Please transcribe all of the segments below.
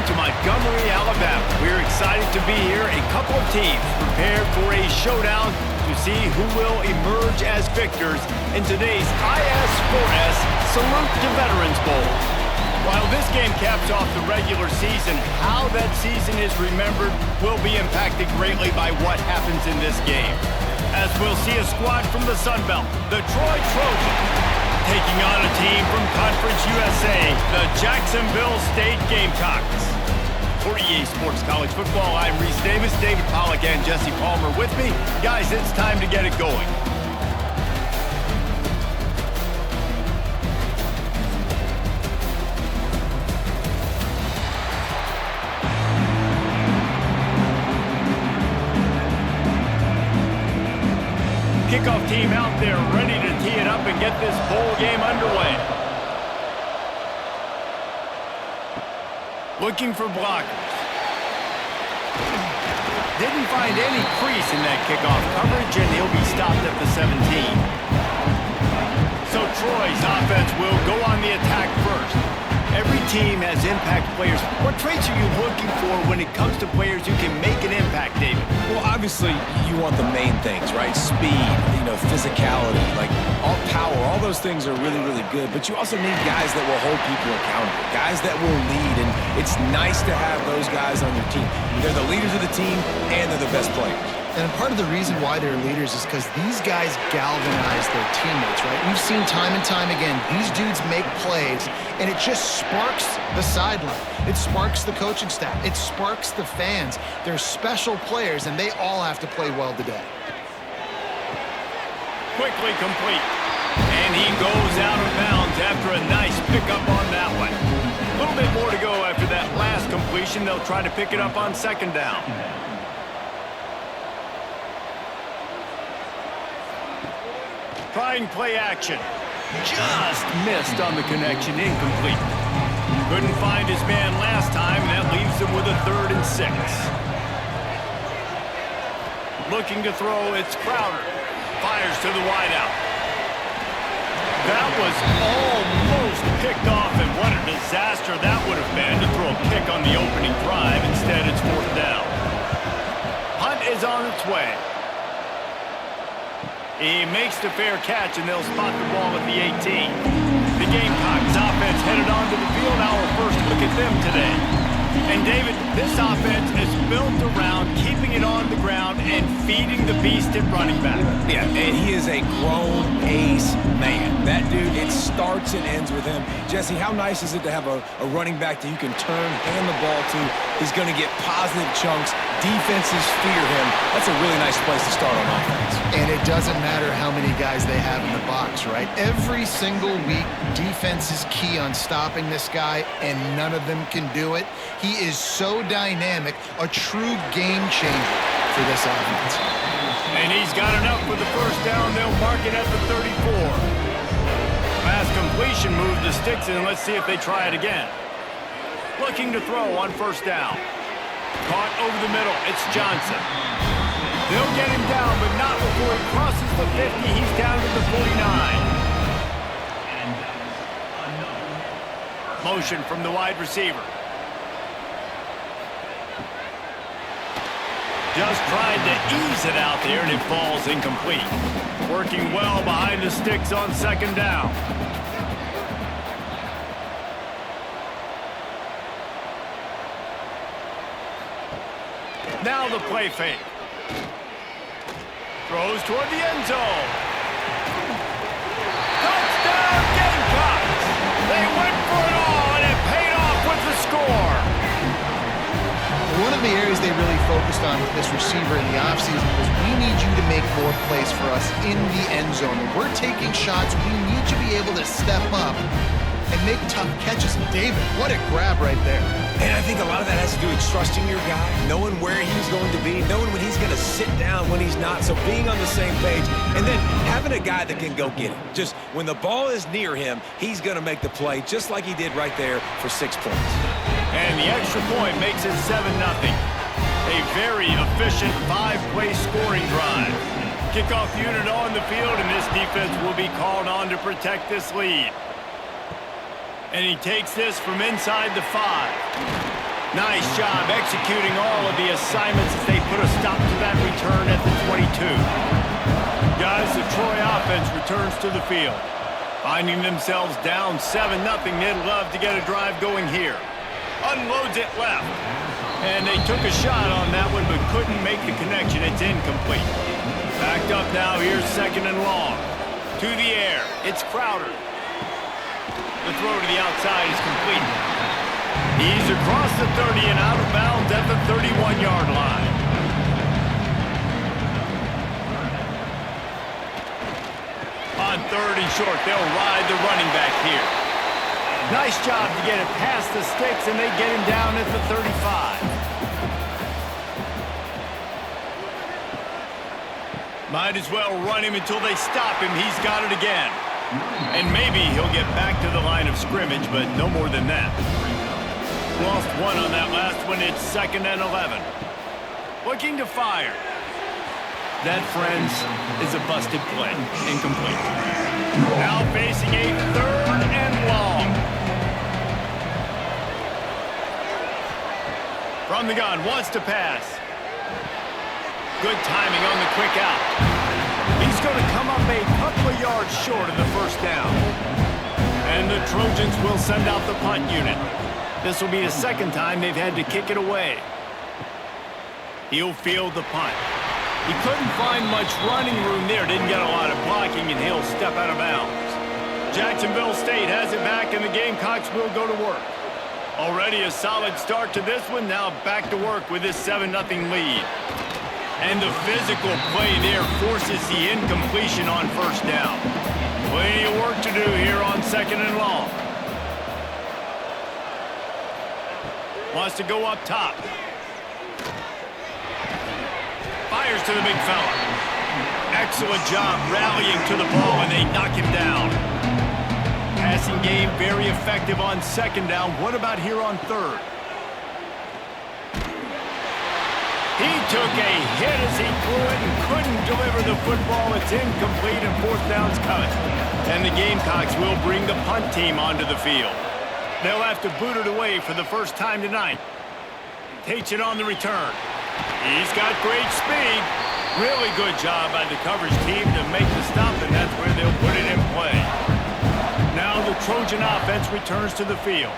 welcome to Montgomery, Alabama. We're excited to be here. A couple of teams prepared for a showdown to see who will emerge as victors in today's IS4S Salute to Veterans Bowl. While this game caps off the regular season, how that season is remembered will be impacted greatly by what happens in this game. As we'll see a squad from the Sun Belt, the Trojans, taking on a team from Conference USA, the Jacksonville State Gamecocks. For EA Sports College Football, I'm Reese Davis, David Pollack, and Jesse Palmer with me. Guys, it's time to get it going. Kickoff team out there ready to tee it up and get this bowl game underway. Looking for blockers. Didn't find any crease in that kickoff coverage, and he'll be stopped at the 17. So Troy's offense will go on the attack first. Every team has impact players. What traits are you looking for when it comes to players who can make an impact, David? Well, obviously, you want the main things, right? Speed, physicality, like all power, all those things are really, really good. But you also need guys that will hold people accountable, guys that will lead. And it's nice to have those guys on your team. They're the leaders of the team, and they're the best players. And part of the reason why they're leaders is because these guys galvanize their teammates, right? We've seen time and time again, these dudes make plays, and it just sparks the sideline. It sparks the coaching staff. It sparks the fans. They're special players, and they all have to play well today. Quickly complete. And he goes out of bounds after a nice pickup on that one. A little bit more to go after that last completion. They'll try to pick it up on second down. Trying play action. Just missed on the connection, incomplete. Couldn't find his man last time, and that leaves him with a 3rd and 6. Looking to throw, it's Crowder. Fires to the wideout. That was almost picked off, and what a disaster that would have been to throw a pick on the opening drive. Instead, it's 4th down. Hunt is on its way. He makes the fair catch, and they'll spot the ball at the 18. The Gamecocks offense headed onto the field. Our first look at them today. And, David, this offense is built around keeping it on the ground and feeding the beast at running back. Yeah, and he is a grown ace man. That dude, it starts and ends with him. Jesse, how nice is it to have a running back that you can hand the ball to? He's going to get positive chunks. Defenses fear him. That's a really nice place to start on offense. And it doesn't matter how many guys they have in the box, right? Every single week, defense is key on stopping this guy, and none of them can do it. He is so dynamic, a true game changer for this offense. And he's got enough for the first down. They'll mark it at the 34. Pass completion moved the sticks, and let's see if they try it again. Looking to throw on first down. Caught over the middle. It's Johnson. They'll get him down, but not before he crosses the 50. He's down to the 49. Motion from the wide receiver. Just tried to ease it out there, and it falls incomplete. Working well behind the sticks on second down. Now the play fake. Throws toward the end zone. Touchdown Gamecocks! They went for it all, and it paid off with the score. One of the areas they really focused on with this receiver in the offseason was we need you to make more plays for us in the end zone. When we're taking shots, we need you to be able to step up and make tough catches. And David, what a grab right there. And I think a lot of that has to do with trusting your guy, knowing where he's going to be, knowing when he's going to sit down, when he's not. So being on the same page, and then having a guy that can go get it. Just when the ball is near him, he's going to make the play, just like he did right there for 6 points. And the extra point makes it 7-0. A very efficient 5-play scoring drive. Kickoff unit on the field, and this defense will be called on to protect this lead. And he takes this from inside the 5. Nice job executing all of the assignments as they put a stop to that return at the 22. Guys, the Troy offense returns to the field. Finding themselves down 7-0, they'd love to get a drive going here. Unloads it left. And they took a shot on that one but couldn't make the connection. It's incomplete. Backed up now, here's 2nd and long. To the air, it's Crowder. The throw to the outside is complete. He's across the 30 and out of bounds at the 31-yard line. On 3rd and short, they'll ride the running back here. Nice job to get it past the sticks, and they get him down at the 35. Might as well run him until they stop him. He's got it again. And maybe he'll get back to the line of scrimmage, but no more than that. Lost one on that last one. It's 2nd and 11. Looking to fire. That, friends, is a busted play. Incomplete. Now facing a 3rd and long. From the gun, wants to pass. Good timing on the quick out. He's going to come up a couple of yards short of the 1st down. And the Trojans will send out the punt unit. This will be the 2nd time they've had to kick it away. He'll field the punt. He couldn't find much running room there, didn't get a lot of blocking, and he'll step out of bounds. Jacksonville State has it back, and the Gamecocks will go to work. Already a solid start to this one, now back to work with this 7-0 lead. And the physical play there forces the incompletion on 1st down. Plenty of work to do here on 2nd and long. Wants to go up top. Fires to the big fella. Excellent job rallying to the ball, and they knock him down. Passing game very effective on 2nd down. What about here on 3rd? He took a hit as he threw it and couldn't deliver the football. It's incomplete, and 4th down's coming. And the Gamecocks will bring the punt team onto the field. They'll have to boot it away for the 1st time tonight. Takes it on the return. He's got great speed. Really good job by the coverage team to make the stop, and that's where they'll put it in play. Now the Trojan offense returns to the field.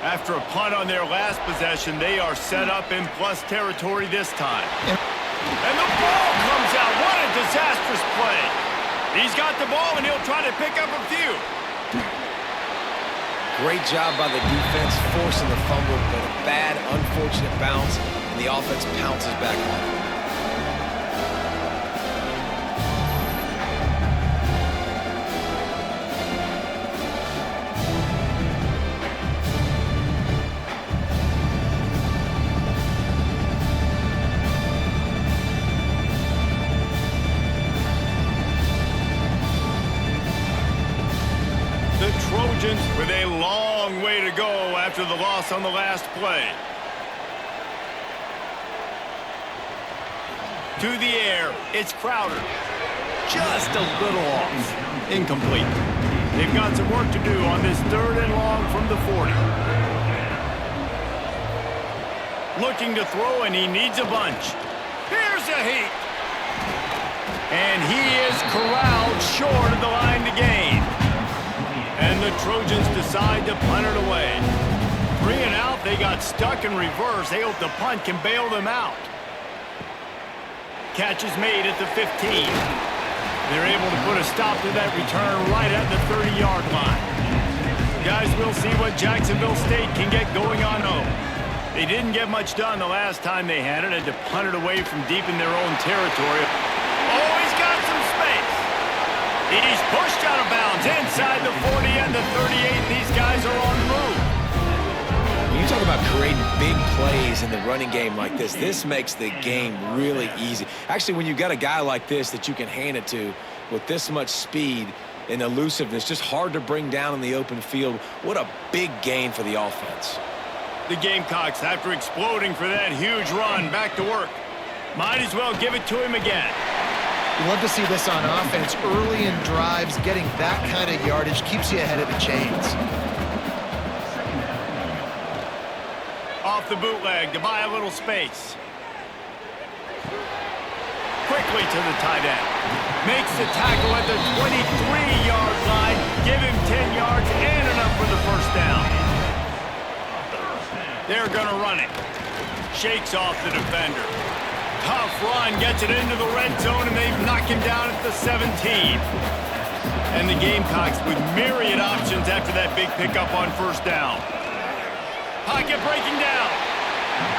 After a punt on their last possession, they are set up in plus territory this time. And the ball comes out. What a disastrous play. He's got the ball, and he'll try to pick up a few. Great job by the defense forcing the fumble, but a bad, unfortunate bounce, and the offense pounces back on it. Trojans with a long way to go after the loss on the last play. To the air, it's Crowder. Just a little off. Incomplete. They've got some work to do on this 3rd and long from the 40. Looking to throw, and he needs a bunch. Here's a heat. And he is corralled short of the line to gain. And the Trojans decide to punt it away. 3 and out, they got stuck in reverse. They hope the punt can bail them out. Catch is made at the 15. They're able to put a stop to that return right at the 30-yard line. Guys, we'll see what Jacksonville State can get going on home. They didn't get much done the last time they had it. Had to punt it away from deep in their own territory. Oh, he's got some space. He's pushed out of bounds inside the 40 and the 38. These guys are on the move. When you talk about creating big plays in the running game like this makes the game really easy. Actually, when you've got a guy like this that you can hand it to with this much speed and elusiveness, just hard to bring down in the open field, what a big gain for the offense. The Gamecocks, after exploding for that huge run, back to work. Might as well give it to him again. You love to see this on offense. Early in drives, getting that kind of yardage keeps you ahead of the chains. Off the bootleg to buy a little space. Quickly to the tight end. Makes the tackle at the 23-yard line. Give him 10 yards and enough for the first down. They're going to run it. Shakes off the defender. Tough run, gets it into the red zone, and they knock him down at the 17. And the Gamecocks with myriad options after that big pickup on first down. Pocket breaking down.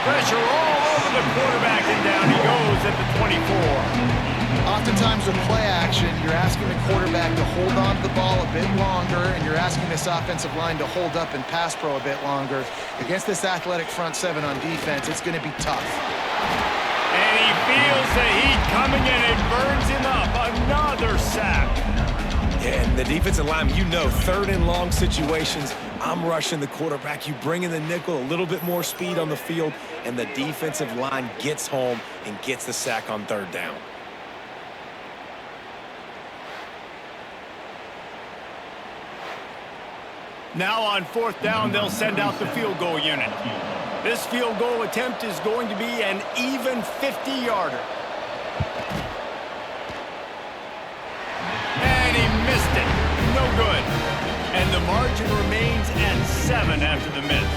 Pressure all over the quarterback, and down he goes at the 24. Oftentimes with play action, you're asking the quarterback to hold on to the ball a bit longer, and you're asking this offensive line to hold up and pass pro a bit longer. Against this athletic front seven on defense, it's going to be tough. And he feels the heat coming in. It burns him up. Another sack. Yeah, and the defensive line, you know, third and long situations, I'm rushing the quarterback. You bring in the nickel, a little bit more speed on the field, and the defensive line gets home and gets the sack on third down. Now on fourth down, they'll send out the field goal unit. This field goal attempt is going to be an even 50-yarder. And he missed it. No good. And the margin remains at 7 after the miss.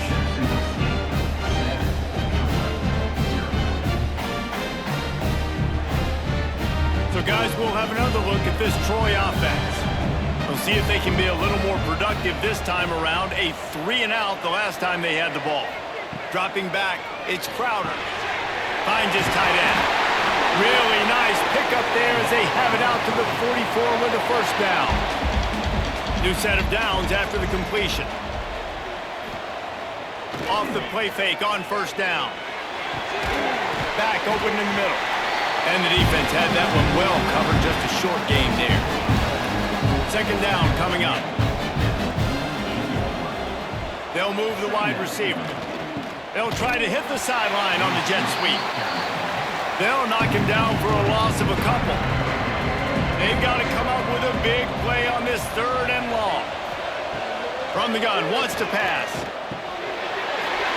So guys, we'll have another look at this Troy offense. We'll see if they can be a little more productive this time around. A 3-and-out the last time they had the ball. Dropping back, it's Crowder. Finds his tight end. Really nice pickup there as they have it out to the 44 with a first down. New set of downs after the completion. Off the play fake on first down. Back open in the middle. And the defense had that one well covered, just a short game there. Second down coming up. They'll move the wide receiver. They'll try to hit the sideline on the jet sweep. They'll knock him down for a loss of a couple. They've got to come up with a big play on this third and long. From the gun, wants to pass.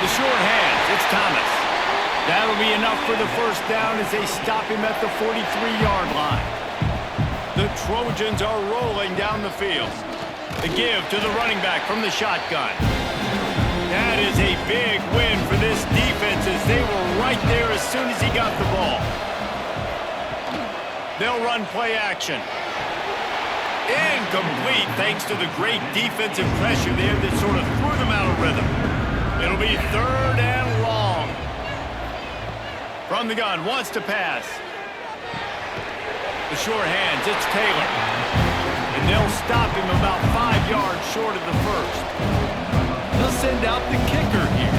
The short hands, it's Thomas. That'll be enough for the first down as they stop him at the 43-yard line. The Trojans are rolling down the field. The give to the running back from the shotgun. That is a big win for this defense as they were right there as soon as he got the ball. They'll run play action. Incomplete thanks to the great defensive pressure there that sort of threw them out of rhythm. It'll be third and long. From the gun, wants to pass. The short hands, it's Taylor. And they'll stop him about 5 yards short of the first. They'll send out the kicker here.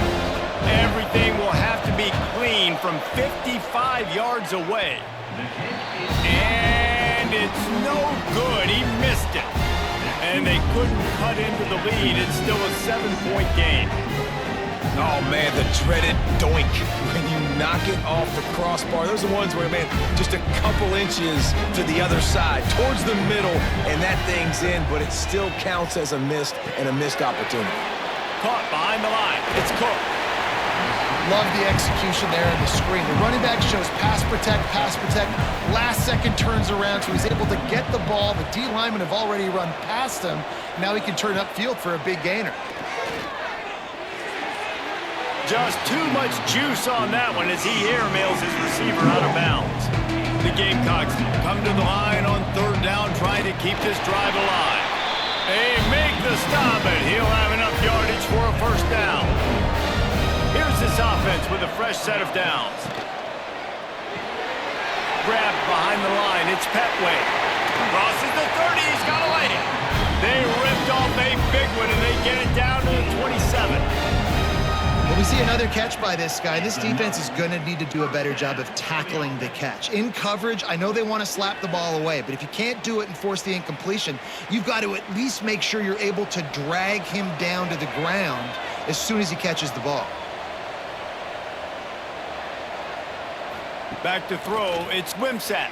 Everything will have to be clean from 55 yards away. And it's no good. He missed it. And they couldn't cut into the lead. It's still a 7-point game. Oh, man, the dreaded doink when you knock it off the crossbar. Those are the ones where, man, just a couple inches to the other side, towards the middle, and that thing's in, but it still counts as a missed opportunity. Caught behind the line. It's Cook. Love the execution there in the screen. The running back shows pass protect, pass protect. Last second turns around, so he's able to get the ball. The D linemen have already run past him. Now he can turn upfield for a big gainer. Just too much juice on that one as he airmails his receiver out of bounds. The Gamecocks come to the line on third down, trying to keep this drive alive. They make the stop, and he'll have enough yardage for a first down. Here's this offense with a fresh set of downs. Grabbed behind the line, it's Petway. Crosses the 30, he's got to lay it. They ripped off a big one, and they get it down to the 27. Well, we see another catch by this guy. This defense is going to need to do a better job of tackling the catch. In coverage, I know they want to slap the ball away, but if you can't do it and force the incompletion, you've got to at least make sure you're able to drag him down to the ground as soon as he catches the ball. Back to throw, it's Wimsatt.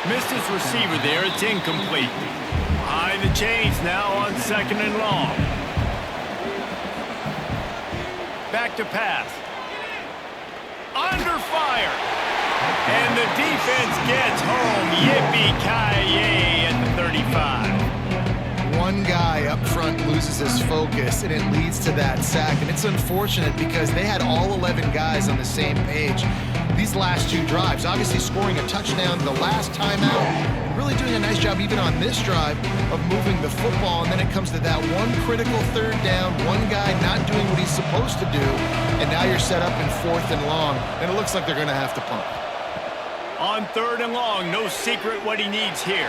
Missed his receiver there, it's incomplete. High the chains now on second and long. back to pass. Under fire. And the defense gets home. Yippee-ki-yay at the 35. One guy up front loses his focus, and it leads to that sack. And it's unfortunate because they had all 11 guys on the same page these last two drives. Obviously scoring a touchdown the last time out, really doing a nice job even on this drive of moving the football. And then it comes to that one critical third down, one guy not doing what he's supposed to do, and now you're set up in 4th and long, and it looks like they're going to have to punt. On 3rd and long, no secret what he needs here.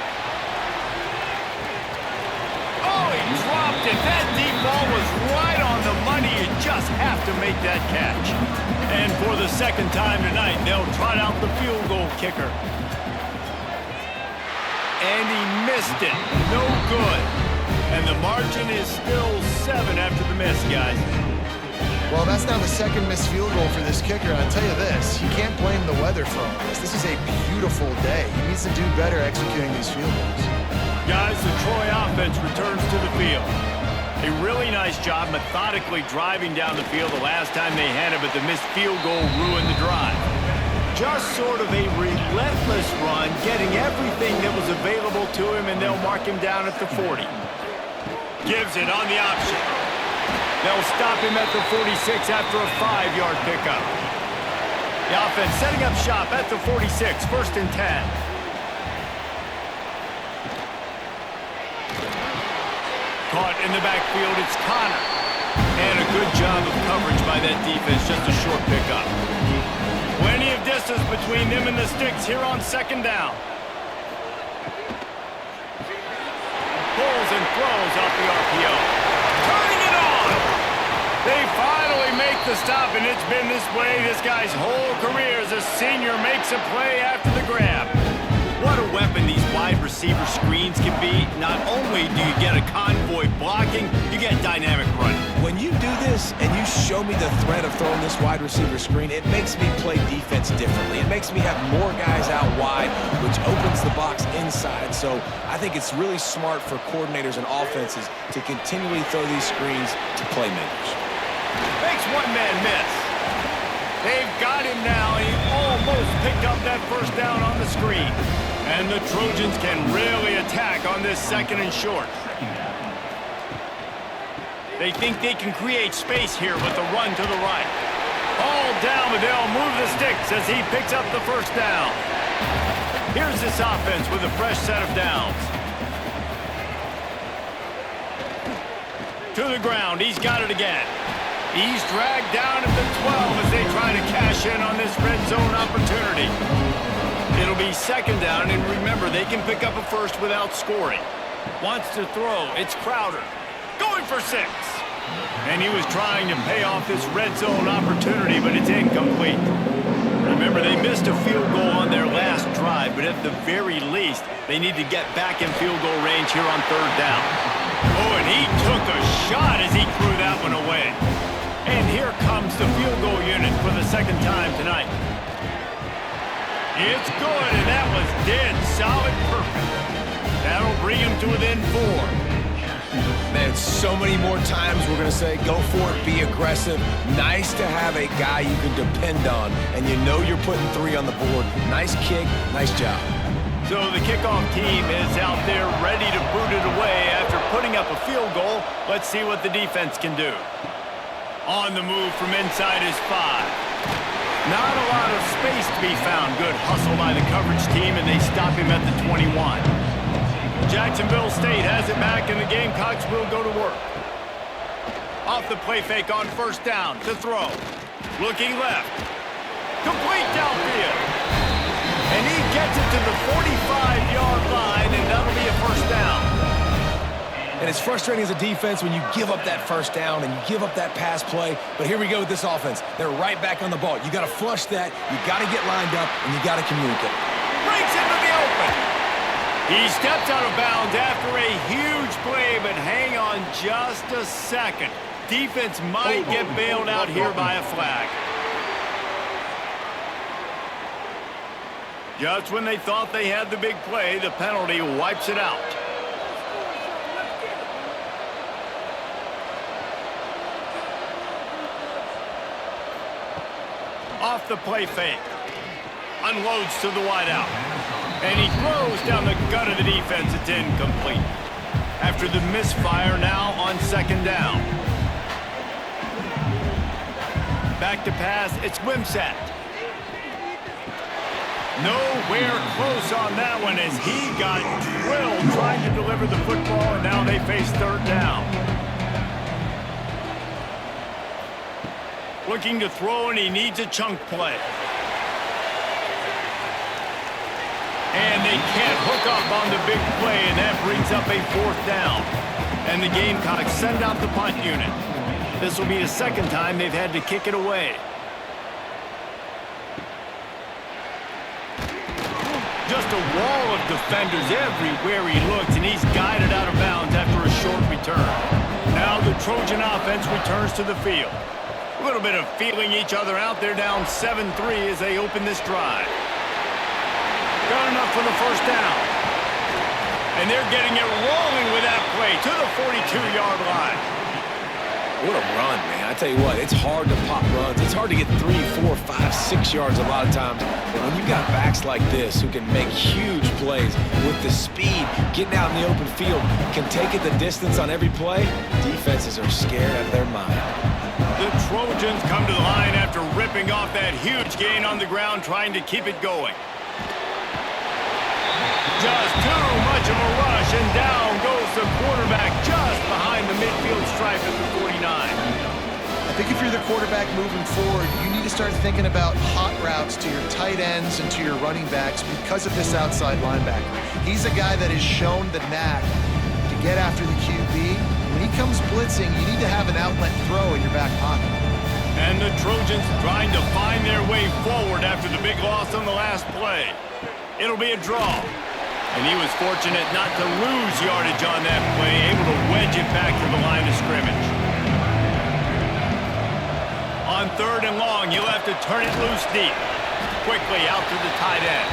Oh, he dropped it. That deep ball was right on the money. You just have to make that catch. And for the second time tonight, they'll trot out the field goal kicker. And he missed it. No good. And the margin is still 7 after the miss, guys. Well, that's now the second missed field goal for this kicker. And I'll tell you this, you can't blame the weather for all this. This is a beautiful day. He needs to do better executing these field goals. Guys, the Troy offense returns to the field. A really nice job methodically driving down the field the last time they had it, but the missed field goal ruined the drive. Just sort of a relentless run, getting everything that was available to him, and they'll mark him down at the 40. Gives it on the option. They'll stop him at the 46 after a 5-yard pickup. The offense setting up shop at the 46, 1st and 10. Caught in the backfield, it's Connor. And a good job of coverage by that defense, just a short pickup. Plenty of distance between them and the sticks here on 2nd down. Pulls and throws off the RPO. Turning it on! They finally make the stop, and it's been this way this guy's whole career as a senior makes a play after the grab. What a weapon these wide receiver screens can be. Not only do you get a convoy blocking, you get dynamic running. When you do this and you show me the threat of throwing this wide receiver screen, it makes me play defense differently. It makes me have more guys out wide, which opens the box inside. So I think it's really smart for coordinators and offenses to continually throw these screens to playmakers. Makes one man miss. They've got him now, and he almost picked up that 1st down on the screen. And the Trojans can really attack on this 2nd and short. They think they can create space here with the run to the right. All down, but they'll move the sticks as he picks up the 1st down. Here's this offense with a fresh set of downs. To the ground, he's got it again. He's dragged down at the 12 as they try to cash in on this red zone opportunity. It'll be 2nd down, and remember, they can pick up a 1st without scoring. Wants to throw. It's Crowder. Going for 6. And he was trying to pay off this red zone opportunity, but it's incomplete. Remember, they missed a field goal on their last drive, but at the very least, they need to get back in field goal range here on 3rd down. Oh, and he took a shot as he threw that one away. And here comes the field goal unit for the 2nd time tonight. It's good, and that was dead solid perfect. That'll bring him to within 4. Man, so many more times we're going to say, go for it, be aggressive. Nice to have a guy you can depend on, and you know you're putting 3 on the board. Nice kick, nice job. So the kickoff team is out there ready to boot it away after putting up a field goal. Let's see what the defense can do. On the move from inside is 5. Not a lot of space to be found. Good hustle by the coverage team, and they stop him at the 21. Jacksonville State has it back, and the Gamecocks will go to work. Off the play fake on 1st down to throw. Looking left. Complete downfield. And he gets it to the 45-yard line, and that'll be a 1st down. And it's frustrating as a defense when you give up that 1st down and you give up that pass play. But here we go with this offense. They're right back on the ball. You got to flush that. You got to get lined up, and you got to communicate. Breaks into the open. He steps out of bounds after a huge play, but hang on just a second. Defense might get bailed out here by a flag. Just when they thought they had the big play, the penalty wipes it out. Off the play fake. Unloads to the wideout. And he throws down the gut of the defense. It's incomplete. After the misfire, now on second down. Back to pass. It's Wimsatt. Nowhere close on that one as he got drilled trying to deliver the football, and now they face third down. Looking to throw, and he needs a chunk play. And they can't hook up on the big play, and that brings up a fourth down. And the Gamecocks send out the punt unit. This will be the second time they've had to kick it away. Just a wall of defenders everywhere he looks, and he's guided out of bounds after a short return. Now the Trojan offense returns to the field. A little bit of feeling each other out. They're down 7-3 as they open this drive. Got enough for the first down. And they're getting it rolling with that play to the 42-yard line. What a run, man. I tell you what, it's hard to pop runs. It's hard to get 3, 4, 5, 6 yards a lot of times. But when you've got backs like this who can make huge plays with the speed, getting out in the open field, can take it the distance on every play, defenses are scared out of their mind. The Trojans come to the line after ripping off that huge gain on the ground, trying to keep it going. Just too much of a rush, and down goes the quarterback just behind the midfield stripe at the 49. I think if you're the quarterback moving forward, you need to start thinking about hot routes to your tight ends and to your running backs because of this outside linebacker. He's a guy that has shown the knack to get after the QB. When he comes blitzing, you need to have an outlet throw in your back pocket. And the Trojans trying to find their way forward after the big loss on the last play. It'll be a draw. And he was fortunate not to lose yardage on that play, able to wedge it back to the line of scrimmage. On third and long, he'll have to turn it loose deep. Quickly out to the tight end.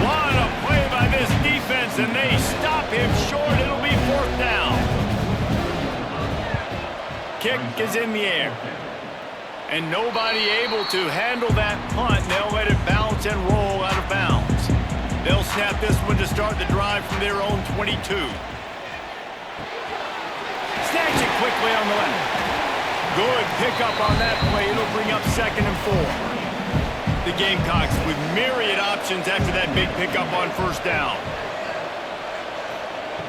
What a play by this defense, and they stop him short. It'll be fourth down. Kick is in the air. And nobody able to handle that punt. They'll let it bounce and roll out of bounds. They'll snap this one to start the drive from their own 22. Snatch it quickly on the left. Good pickup on that play. It'll bring up second and 4. The Gamecocks with myriad options after that big pickup on first down.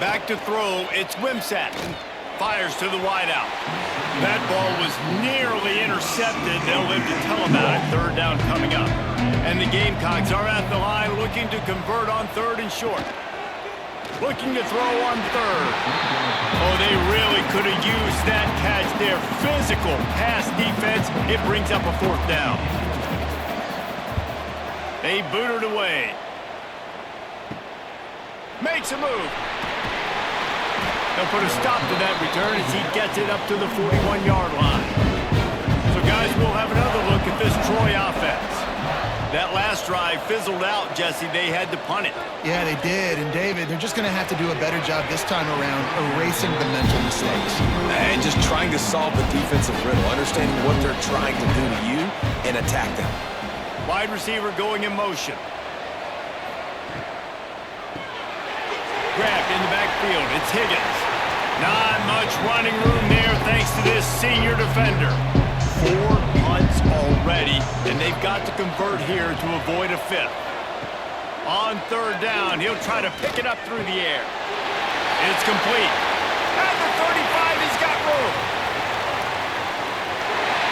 Back to throw. It's Wimsatt. Fires to the wideout. That ball was nearly intercepted. They'll live to tell about it. Third down coming up. And the Gamecocks are at the line looking to convert on third and short. Looking to throw on third. Oh, they really could have used that catch there. Physical pass defense. It brings up a fourth down. They boot it away. Makes a move. They'll put a stop to that return as he gets it up to the 41-yard line. So, guys, we'll have another look at this Troy offense. That last drive fizzled out, Jesse. They had to punt it. Yeah, they did. And, David, they're just going to have to do a better job this time around erasing the mental mistakes. And just trying to solve the defensive riddle, understanding what they're trying to do to you and attack them. Wide receiver going in motion. Grabbed in the backfield. It's Higgins. Not much running room there thanks to this senior defender. 4 punts already, and they've got to convert here to avoid a fifth. On third down, he'll try to pick it up through the air. It's complete. At the 35, he's got room.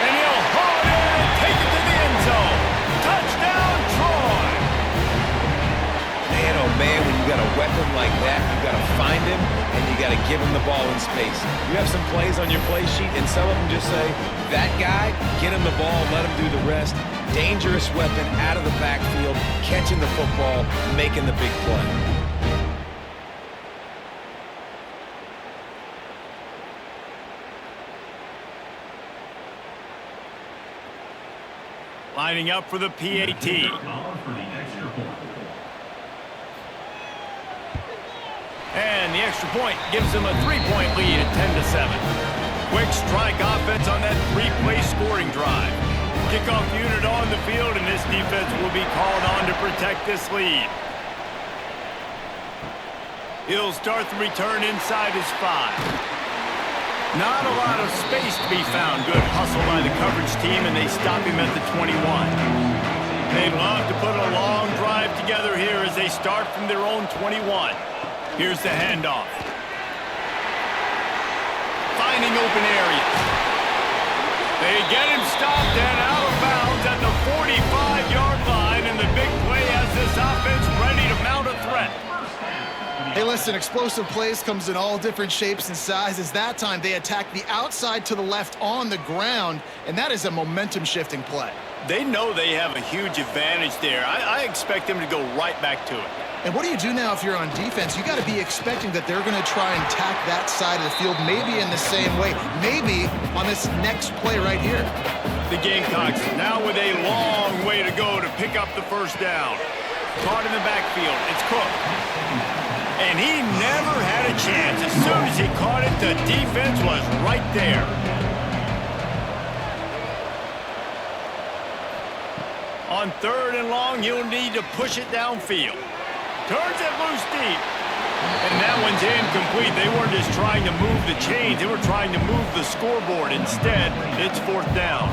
And he'll haul it in and take it to the end zone. Touchdown, Troy! Man, oh man, when you got a weapon like that, you got to find him and you got to give him the ball in space. You have some plays on your play sheet, and some of them just say, that guy, get him the ball, let him do the rest. Dangerous weapon out of the backfield, catching the football, making the big play. Lining up for the PAT. And the extra point gives them a 3-point lead at 10-7. Quick strike offense on that 3-play scoring drive. Kickoff unit on the field, and this defense will be called on to protect this lead. He'll start the return inside his 5. Not a lot of space to be found. Good hustle by the coverage team, and they stop him at the 21. They'd love to put a long drive together here as they start from their own 21. Here's the handoff. Finding open areas. They get him stopped and out of bounds at the 45-yard line, and the big play has this offense ready to mount a threat. Hey, listen, explosive plays comes in all different shapes and sizes. That time, they attack the outside to the left on the ground, and that is a momentum-shifting play. They know they have a huge advantage there. I expect them to go right back to it. And what do you do now if you're on defense? You got to be expecting that they're going to try and tack that side of the field, maybe in the same way, maybe on this next play right here. The Gamecocks now with a long way to go to pick up the first down. Caught in the backfield. It's Cook. And he never had a chance. As soon as he caught it, the defense was right there. On 3rd and long, he'll need to push it downfield. Turns it loose deep. And that one's incomplete. They weren't just trying to move the chains. They were trying to move the scoreboard. Instead, it's 4th down.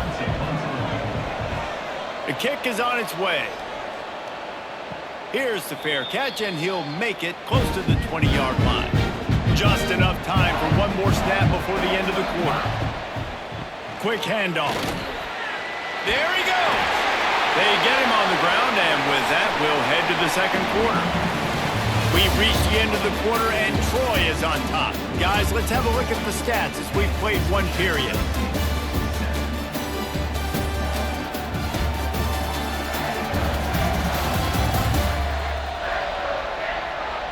The kick is on its way. Here's the fair catch, and he'll make it close to the 20-yard line. Just enough time for one more snap before the end of the quarter. Quick handoff. There he goes. They get him on the ground, and with that, we'll head to the second quarter. We've reached the end of the quarter, and Troy is on top. Guys, let's have a look at the stats as we've played one period.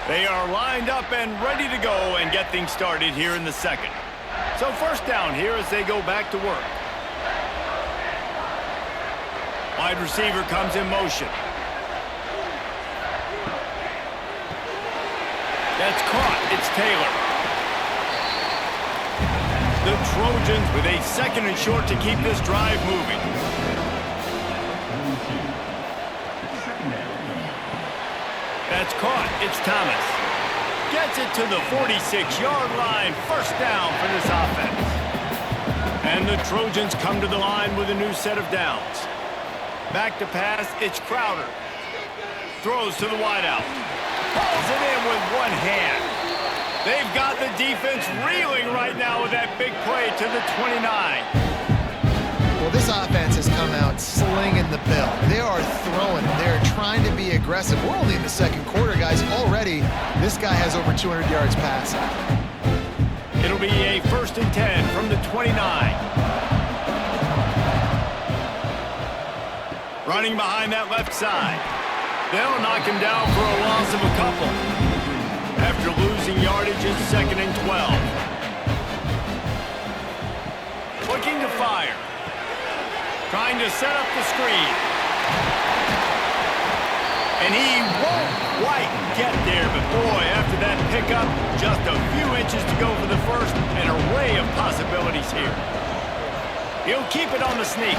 They are lined up and ready to go and get things started here in the second. So first down here as they go back to work. Wide receiver comes in motion. That's caught. It's Taylor. The Trojans with a 2nd and short to keep this drive moving. That's caught. It's Thomas. Gets it to the 46-yard line. First down for this offense. And the Trojans come to the line with a new set of downs. Back to pass. It's Crowder. Throws to the wideout. Pulls it in with one hand. They've got the defense reeling right now with that big play to the 29. Well, this offense has come out slinging the bill. They are throwing it. They're trying to be aggressive. We're only in the second quarter, guys. Already, this guy has over 200 yards passing. It'll be a 1st and 10 from the 29. Running behind that left side. They'll knock him down for a loss of a couple. After losing yardage, it's 2nd and 12. Looking to fire. Trying to set up the screen. And he won't quite get there, but boy, after that pickup, just a few inches to go for the first, an array of possibilities here. He'll keep it on the sneak.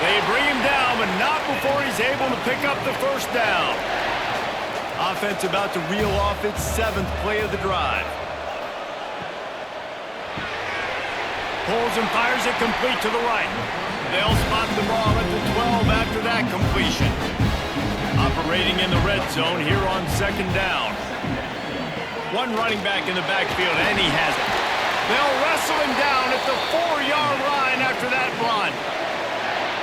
They bring him down, but not before he's able to pick up the first down. Offense about to reel off its 7th play of the drive. Pulls and fires it complete to the right. They'll spot the ball at the 12 after that completion. Operating in the red zone here on 2nd down. One running back in the backfield, and he has it. They'll wrestle him down at the 4-yard line after that run.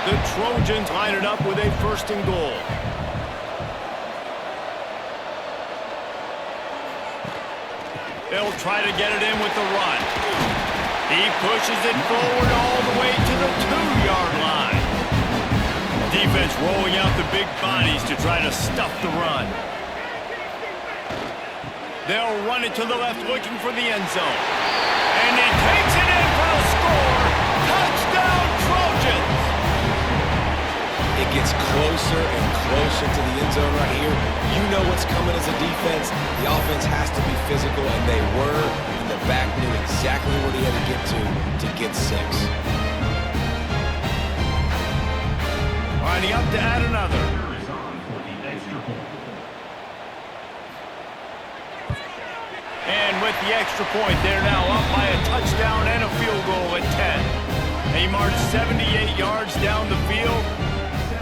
The Trojans line it up with a 1st and goal. They'll try to get it in with the run. He pushes it forward all the way to the 2-yard line. Defense rolling out the big bodies to try to stuff the run. They'll run it to the left looking for the end zone. And he takes it in for a score. Touchdown, Trojans! It gets closer and closer to the end zone right here. You know what's coming as a defense. The offense has to be physical, and they were. And the back knew exactly what he had to get to get 6. lining up to add another. And with the extra point, they're now up by a touchdown and a field goal at 10. They march 78 yards down the field.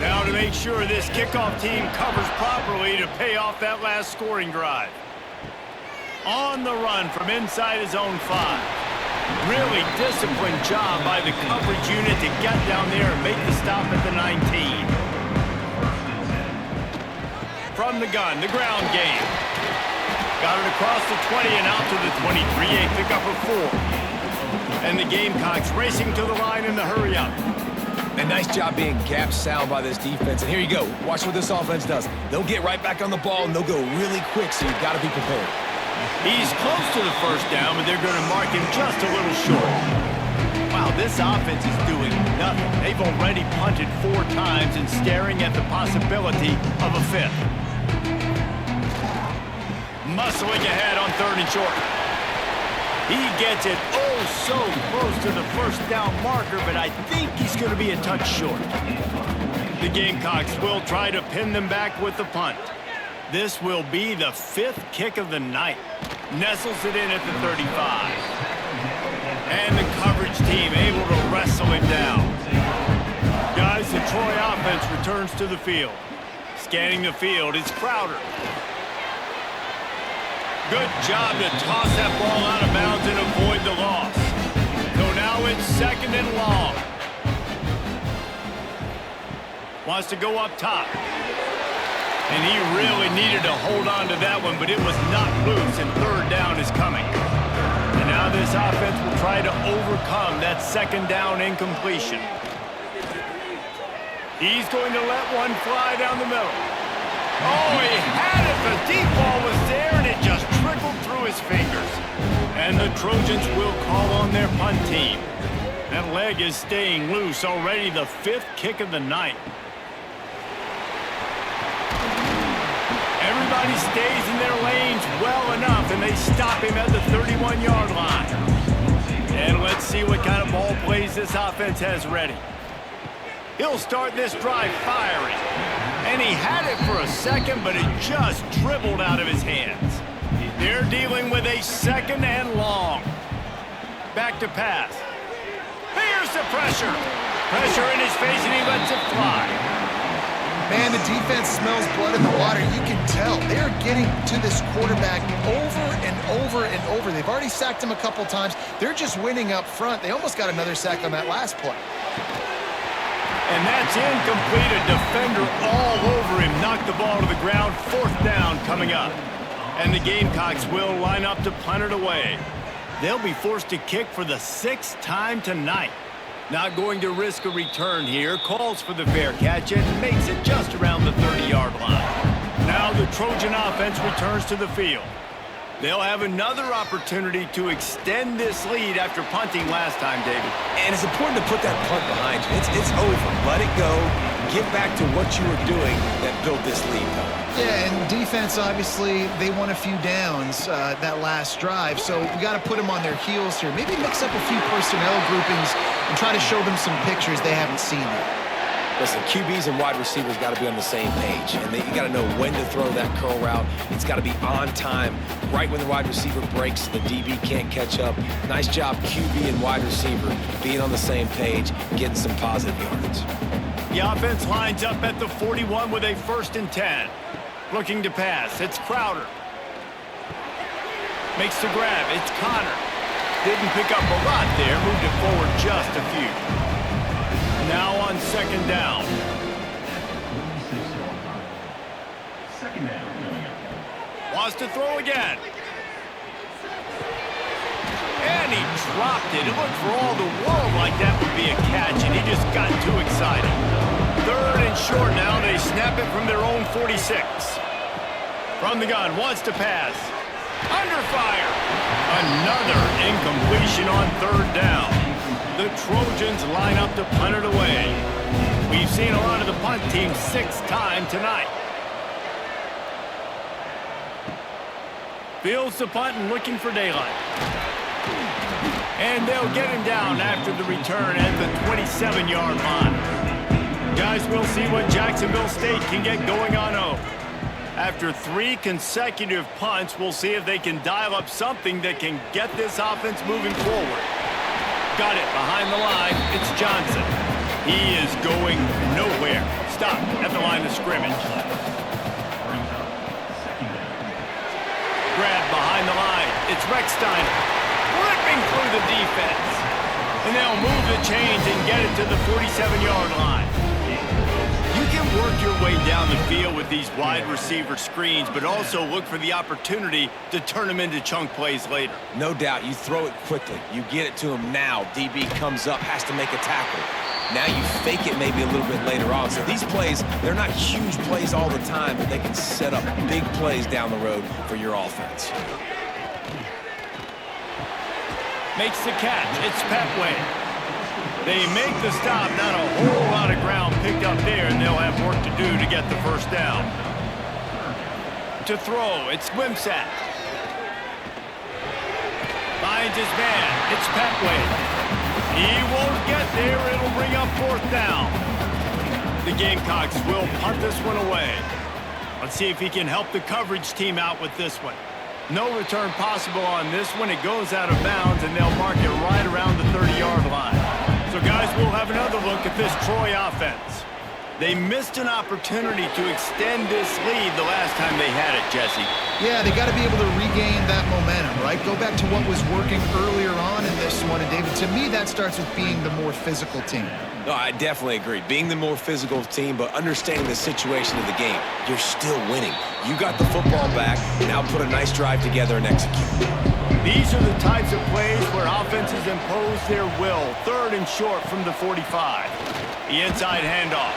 Now to make sure this kickoff team covers properly to pay off that last scoring drive. On the run from inside his own 5. Really disciplined job by the coverage unit to get down there and make the stop at the 19. From the gun, the ground game. Got it across the 20 and out to the 23. A pickup of 4. And the Gamecocks racing to the line in the hurry-up. A nice job being gap sound by this defense. And here you go. Watch what this offense does. They'll get right back on the ball, and they'll go really quick, so you've got to be prepared. He's close to the first down, but they're going to mark him just a little short. Wow, this offense is doing nothing. They've already punted 4 times and staring at the possibility of a 5th. Muscling ahead on 3rd and short. He gets it oh so close to the first down marker, but I think he's going to be a touch short. The Gamecocks will try to pin them back with the punt. This will be the 5th kick of the night. Nestles it in at the 35. And the coverage team able to wrestle him down. Guys, the Troy offense returns to the field. Scanning the field, it's Crowder. Good job to toss that ball out of bounds and avoid the loss. So now it's 2nd and long. Wants to go up top. And he really needed to hold on to that one, but it was not loose, and 3rd down is coming. And now this offense will try to overcome that 2nd down incompletion. He's going to let one fly down the middle. Oh, he had it. The deep ball was there, and it just trickled through his fingers. And the Trojans will call on their punt team. That leg is staying loose. Already the 5th kick of the night. Everybody stays in their lanes well enough, and they stop him at the 31-yard line. And let's see what kind of ball plays this offense has ready. He'll start this drive firing. And he had it for a second, but it just dribbled out of his hands. They're dealing with a 2nd and long. Back to pass. Here's the pressure. Pressure in his face, and he lets it fly. Man, the defense smells blood in the water. You can tell. They're getting to this quarterback over and over and over. They've already sacked him a couple times. They're just winning up front. They almost got another sack on that last play. And that's incomplete. A defender all over him. Knocked the ball to the ground. 4th down coming up. And the Gamecocks will line up to punt it away. They'll be forced to kick for the 6th time tonight. Not going to risk a return here. Calls for the fair catch and makes it just around the 30-yard line. Now the Trojan offense returns to the field. They'll have another opportunity to extend this lead after punting last time, David. And it's important to put that punt behind you. It's over. Let it go. Get back to what you were doing that built this lead. Yeah, and defense, obviously, they won a few downs that last drive, so we got to put them on their heels here. Maybe mix up a few personnel groupings and try to show them some pictures they haven't seen yet. Listen, QBs and wide receivers got to be on the same page, and you got to know when to throw that curl route. It's got to be on time, right when the wide receiver breaks, the DB can't catch up. Nice job, QB and wide receiver, being on the same page, getting some positive yards. The offense lines up at the 41 with a 1st and 10. Looking to pass. It's Crowder. Makes the grab. It's Connor. Didn't pick up a lot there. Moved it forward just a few. Now on 2nd down. Wants to throw again. And he dropped it. It looked for all the world like that would be a catch, and he just got too excited. 3rd and short now. They snap it from their own 46. From the gun, wants to pass. Under fire. Another incompletion on 3rd down. The Trojans line up to punt it away. We've seen a lot of the punt team 6th time tonight. Fields the punt and looking for daylight. And they'll get him down after the return at the 27-yard line. Guys, we'll see what Jacksonville State can get going on home. After 3 consecutive punts, we'll see if they can dial up something that can get this offense moving forward. Got it behind the line. It's Johnson. He is going nowhere. Stop at the line of scrimmage. Grab behind the line. It's Recksteiner. Ripping through the defense. And they'll move the chains and get it to the 47-yard line. You can work your way down the field with these wide receiver screens, but also look for the opportunity to turn them into chunk plays later. No doubt, you throw it quickly. You get it to him now. DB comes up, has to make a tackle. Now you fake it maybe a little bit later on. So these plays, they're not huge plays all the time, but they can set up big plays down the road for your offense. Makes the catch. It's Petway. They make the stop. Not a whole lot of ground picked up there, and they'll have work to do to get the first down. To throw, it's Wimsatt. Finds his man. It's Petway. He won't get there. It'll bring up 4th down. The Gamecocks will punt this one away. Let's see if he can help the coverage team out with this one. No return possible on this one. It goes out of bounds, and they'll mark it right around the 30-yard line. So, guys, we'll have another look at this Troy offense. They missed an opportunity to extend this lead the last time they had it, Jesse. Yeah, they got to be able to regain that momentum, right? Go back to what was working earlier on in this one. And, David, to me, that starts with being the more physical team. No, I definitely agree. Being the more physical team, but understanding the situation of the game. You're still winning. You got the football back. Now put a nice drive together and execute. These are the types of plays where offenses impose their will. 3rd and short from the 45. The inside handoff.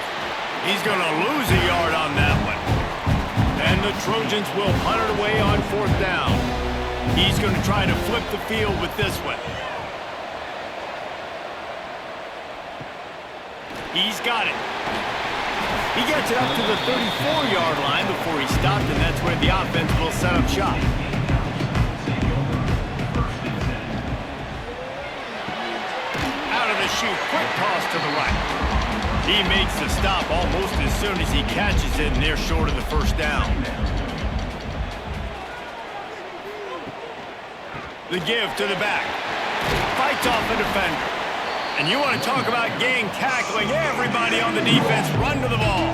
He's going to lose a yard on that one. And the Trojans will punt it away on 4th down. He's going to try to flip the field with this one. He's got it. He gets it up to the 34-yard line before he stopped, and that's where the offense will set up shop. Out of the chute, quick toss to the right. He makes the stop almost as soon as he catches it, and they're short of the 1st down. The give to the back. Fights off the defender. And you want to talk about gang tackling. Everybody on the defense run to the ball.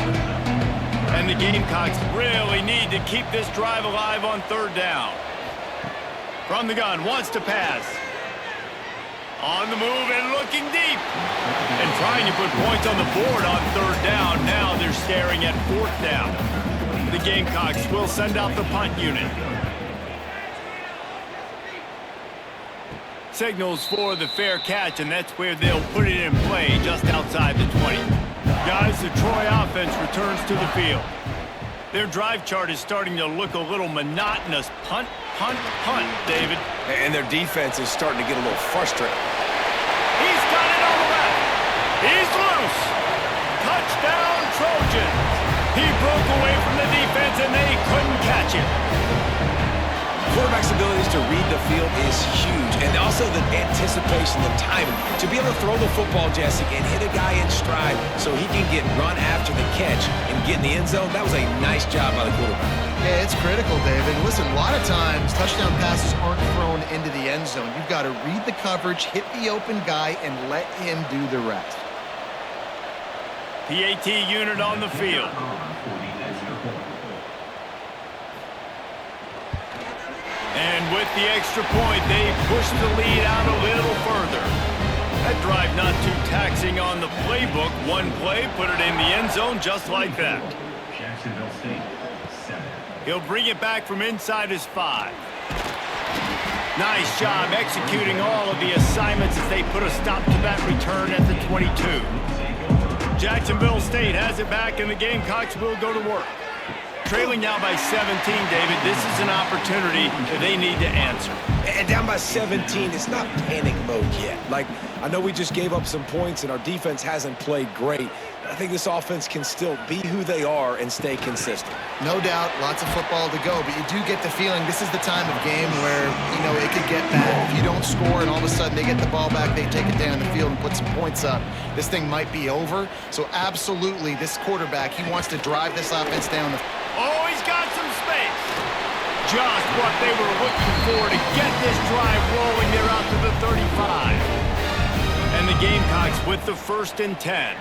And the Gamecocks really need to keep this drive alive on 3rd down. From the gun, wants to pass. On the move and looking deep. And trying to put points on the board on 3rd down. Now they're staring at 4th down. The Gamecocks will send out the punt unit. Signals for the fair catch, and that's where they'll put it in play just outside the 20. Guys, the Troy offense returns to the field. Their drive chart is starting to look a little monotonous. Punt, punt, punt, David. And their defense is starting to get a little frustrated. He's got it on the left. He's loose. Touchdown, Trojans. He broke away from the defense, and they couldn't catch him. Quarterback's abilities to read the field is huge, and also the anticipation, the timing. To be able to throw the football, Jesse, and hit a guy in stride so he can get run after the catch and get in the end zone, that was a nice job by the quarterback. Yeah, it's critical, David. Listen, a lot of times touchdown passes aren't thrown into the end zone. You've got to read the coverage, hit the open guy, and let him do the rest. PAT unit on the field. And with the extra point, they push the lead out a little further. That drive not too taxing on the playbook. One play, put it in the end zone just like that. Jacksonville State, 7. He'll bring it back from inside his 5. Nice job executing all of the assignments as they put a stop to that return at the 22. Jacksonville State has it back, and the Gamecocks will go to work. Trailing now by 17, David. This is an opportunity that they need to answer. And down by 17, it's not panic mode yet. Like, I know we just gave up some points and our defense hasn't played great. I think this offense can still be who they are and stay consistent. No doubt, lots of football to go, but you do get the feeling this is the time of game where, you know, it could get bad. If you don't score and all of a sudden they get the ball back, they take it down the field and put some points up, this thing might be over. So absolutely, this quarterback, he wants to drive this offense down the... Oh, he's got some space. Just what they were looking for to get this drive rolling. They're out to the 35. And the Gamecocks with the 1st and 10.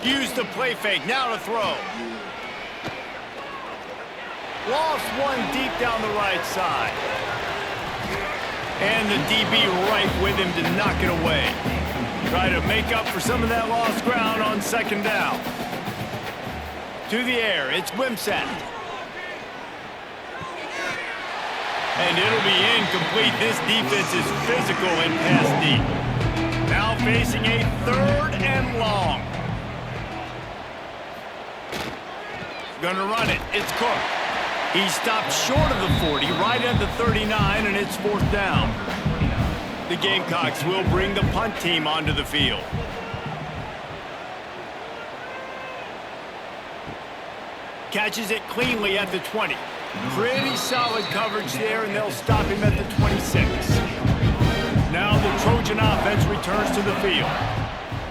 Use the play fake, now to throw. Lost one deep down the right side. And the DB right with him to knock it away. Try to make up for some of that lost ground on 2nd down. To the air, it's Wimsatt. And it'll be incomplete. This defense is physical and pass deep. Now facing a 3rd and long. Gonna run it. It's Cook. He stopped short of the 40, right at the 39, and it's 4th down. The Gamecocks will bring the punt team onto the field. Catches it cleanly at the 20. Pretty solid coverage there, and they'll stop him at the 26. Now the Trojan offense returns to the field.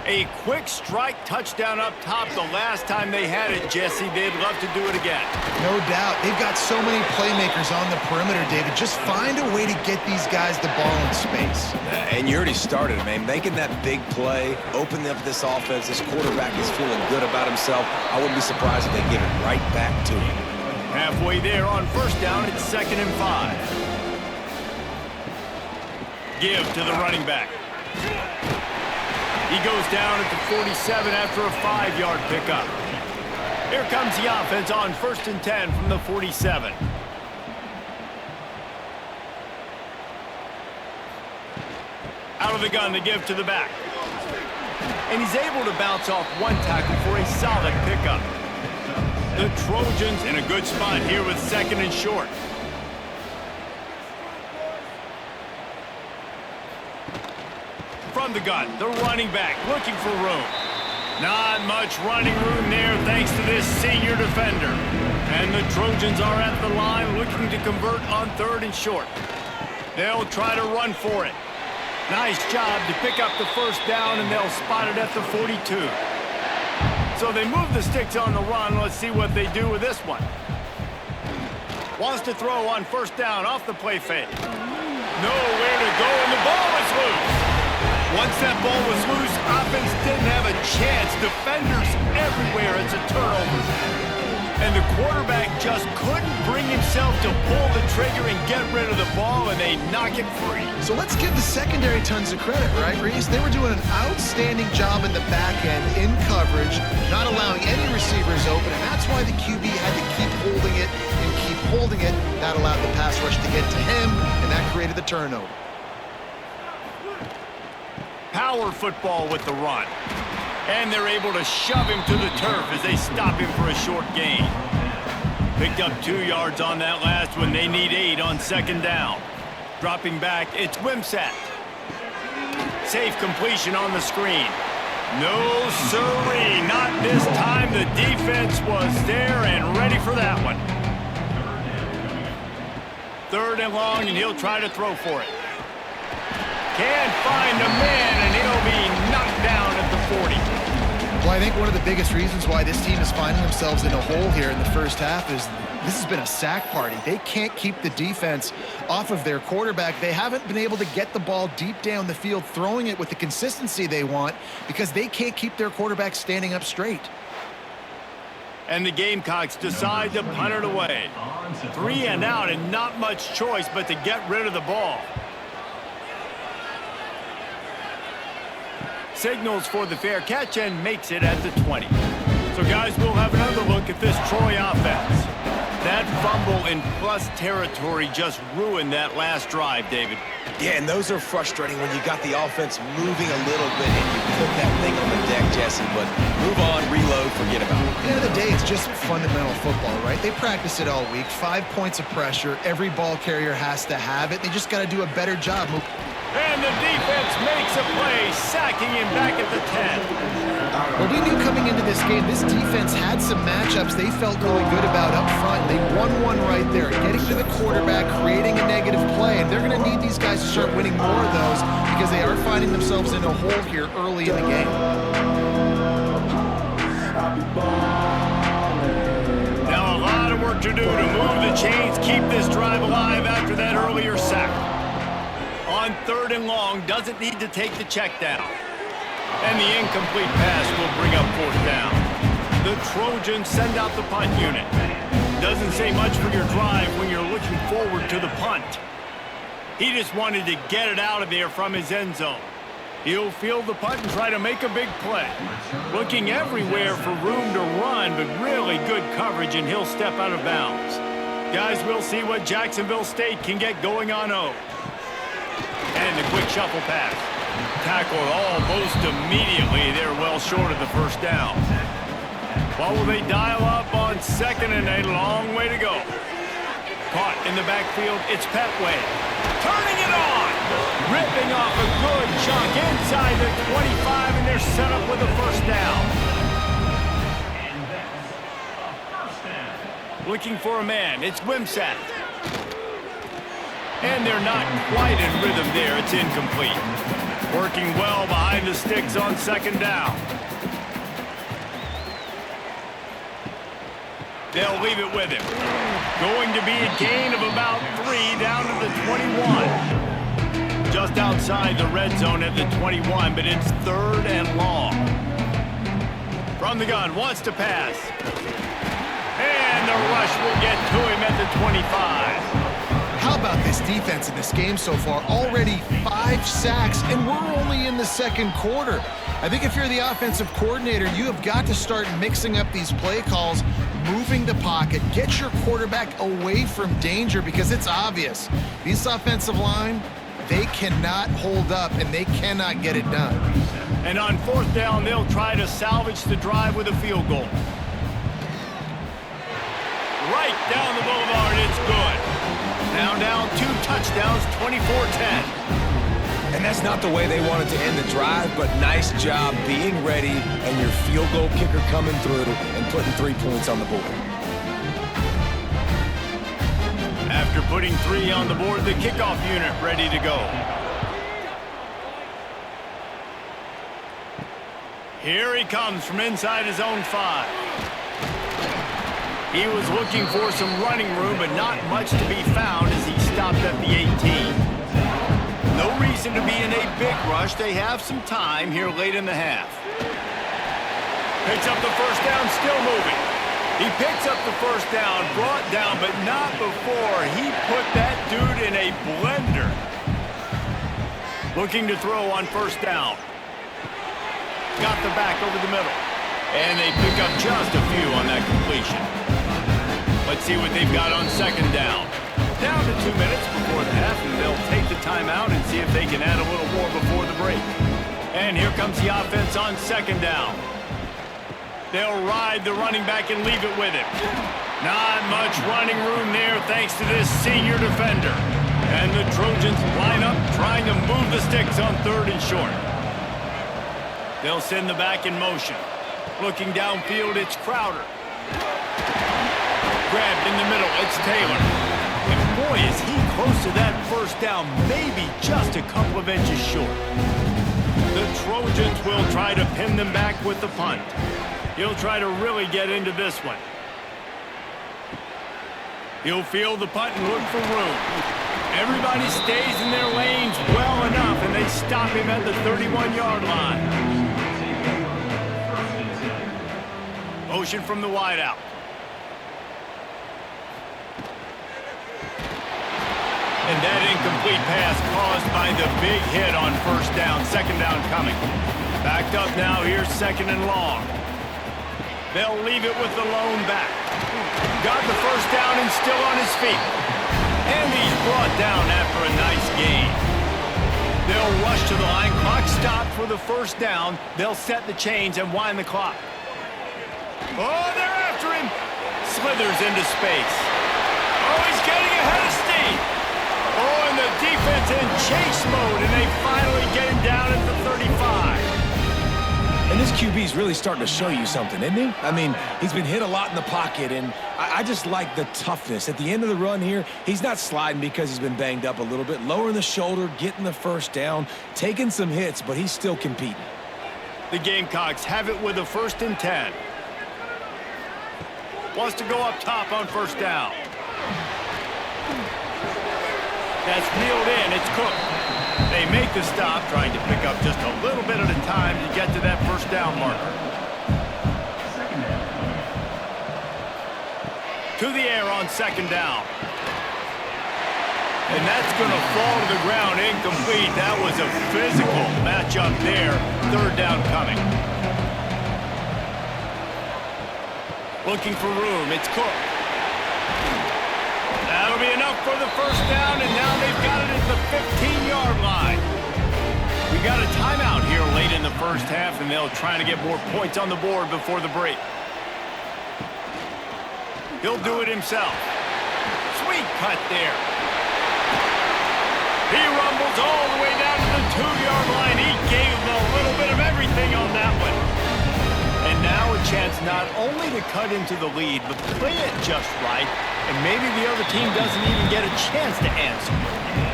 A quick strike touchdown up top the last time they had it, Jesse. They'd love to do it again. No doubt. They've got so many playmakers on the perimeter, David. Just find a way to get these guys the ball in space. And you already started, man. Making that big play, opening up this offense. This quarterback is feeling good about himself. I wouldn't be surprised if they give it right back to him. Halfway there on 1st down, it's 2nd and 5. Give to the running back. He goes down at the 47 after a 5-yard pickup. Here comes the offense on 1st and 10 from the 47. Out of the gun, the give to the back. And he's able to bounce off one tackle for a solid pickup. The Trojans in a good spot here with 2nd and short. From the gun, the running back looking for room. Not much running room there thanks to this senior defender. And the Trojans are at the line looking to convert on 3rd and short. They'll try to run for it. Nice job to pick up the 1st down, and they'll spot it at the 42. So they move the sticks on the run. Let's see what they do with this one. Wants to throw on 1st down off the play fake. Nowhere to go, and the ball is loose. Once that ball was loose, offense didn't have a chance. Defenders everywhere. It's a turnover. And the quarterback just couldn't bring himself to pull the trigger and get rid of the ball, and they knock it free. So let's give the secondary tons of credit, right, Reese? They were doing an outstanding job in the back end, in coverage, not allowing any receivers open, and that's why the QB had to keep holding it and keep holding it. That allowed the pass rush to get to him, and that created the turnover. Power football with the run. And they're able to shove him to the turf as they stop him for a short gain. Picked up 2 yards on that last one. They need 8 on 2nd down. Dropping back, it's Wimsatt. Safe completion on the screen. No siree, not this time. The defense was there and ready for that one. 3rd and long, and he'll try to throw for it. Can't find a man, and he'll be knocked down at the 40. Well, I think one of the biggest reasons why this team is finding themselves in a hole here in the 1st half is this has been a sack party. They can't keep the defense off of their quarterback. They haven't been able to get the ball deep down the field, throwing it with the consistency they want because they can't keep their quarterback standing up straight. And the Gamecocks decide to punt it away. 3 and out, and not much choice but to get rid of the ball. Signals for the fair catch and makes it at the 20. So, guys, we'll have another look at this Troy offense. That fumble in plus territory just ruined that last drive, David. Yeah, and those are frustrating when you got the offense moving a little bit and you put that thing on the deck, Jesse, but move on, reload, forget about it. At the end of the day, it's just fundamental football, right? They practice it all week. 5 points of pressure. Every ball carrier has to have it. They just got to do a better job. And the defense makes a play, sacking him back at the 10. Well, we knew coming into this game, this defense had some matchups they felt really good about up front. They won one right there, getting to the quarterback, creating a negative play, and they're going to need these guys to start winning more of those because they are finding themselves in a hole here early in the game. Now a lot of work to do to move the chains, keep this drive alive after that earlier sack. On 3rd and long, doesn't need to take the check down. And the incomplete pass will bring up 4th down. The Trojans send out the punt unit. Doesn't say much for your drive when you're looking forward to the punt. He just wanted to get it out of there from his end zone. He'll field the punt and try to make a big play. Looking everywhere for room to run, but really good coverage, and he'll step out of bounds. Guys, we'll see what Jacksonville State can get going on O. And the quick shuffle pass. Tackled almost immediately. They're well short of the 1st down. What will they dial up on 2nd and a long way to go? Caught in the backfield. It's Petway. Turning it on. Ripping off a good chunk inside the 25, and they're set up with a 1st down. Looking for a man. It's Wimsatt. And they're not quite in rhythm there. It's incomplete. Working well behind the sticks on 2nd down. They'll leave it with him. Going to be a gain of about 3 down to the 21. Just outside the red zone at the 21, but it's 3rd and long. From the gun, wants to pass. And the rush will get to him at the 25. How about this defense in this game so far? Already 5 sacks, and we're only in the 2nd quarter. I think if you're the offensive coordinator, you have got to start mixing up these play calls, moving the pocket, get your quarterback away from danger, because it's obvious. This offensive line, they cannot hold up, and they cannot get it done. And on 4th down, they'll try to salvage the drive with a field goal. Right down the boulevard, it's good. Now down 2 touchdowns, 24-10. And that's not the way they wanted to end the drive, but nice job being ready and your field goal kicker coming through and putting 3 points on the board. After putting 3 on the board, the kickoff unit ready to go. Here he comes from inside his own 5. He was looking for some running room, but not much to be found as he stopped at the 18. No reason to be in a big rush. They have some time here late in the half. Picks up the 1st down, still moving. He picks up the 1st down, brought down, but not before he put that dude in a blender. Looking to throw on 1st down. Got the back over the middle. And they pick up just a few on that completion. Let's see what they've got on 2nd down. Down to 2 minutes before the half, and they'll take the timeout and see if they can add a little more before the break. And here comes the offense on 2nd down. They'll ride the running back and leave it with him. Not much running room there thanks to this senior defender. And the Trojans line up trying to move the sticks on 3rd and short. They'll send the back in motion. Looking downfield, it's Crowder. Grabbed in the middle, it's Taylor. And boy, is he close to that 1st down, maybe just a couple of inches short. The Trojans will try to pin them back with the punt. He'll try to really get into this one. He'll field the punt and look for room. Everybody stays in their lanes well enough, and they stop him at the 31-yard line. Motion from the wideout. And that incomplete pass caused by the big hit on 1st down. 2nd down coming. Backed up now. Here's 2nd and long. They'll leave it with the lone back. Got the 1st down and still on his feet. And he's brought down after a nice gain. They'll rush to the line. Clock stopped for the first down. They'll set the chains and wind the clock. Oh, they're after him. Slithers into space. Oh, he's getting ahead of steam. Oh, and the defense in chase mode, and they finally get him down at the 35. And this QB's really starting to show you something, isn't he? I mean, he's been hit a lot in the pocket, and I just like the toughness. At the end of the run here, he's not sliding because he's been banged up a little bit. Lowering the shoulder, getting the first down, taking some hits, but he's still competing. The Gamecocks have it with a 1st and 10. Wants to go up top on first down. That's reeled in. It's Cook. They make the stop, trying to pick up just a little bit at a time to get to that first down marker. To the air on 2nd down. And that's going to fall to the ground incomplete. That was a physical matchup there. 3rd down coming. Looking for room. It's Cook. That'll be enough for the first down, and now they've got it at the 15-yard line. We got a timeout here late in the first half, and they'll try to get more points on the board before the break. He'll do it himself. Sweet cut there. He rumbles all the way down to the 2-yard line. He gave them a little bit of everything on that one. And now a chance not only to cut into the lead, but play it just right, and maybe the other team doesn't even get a chance to answer.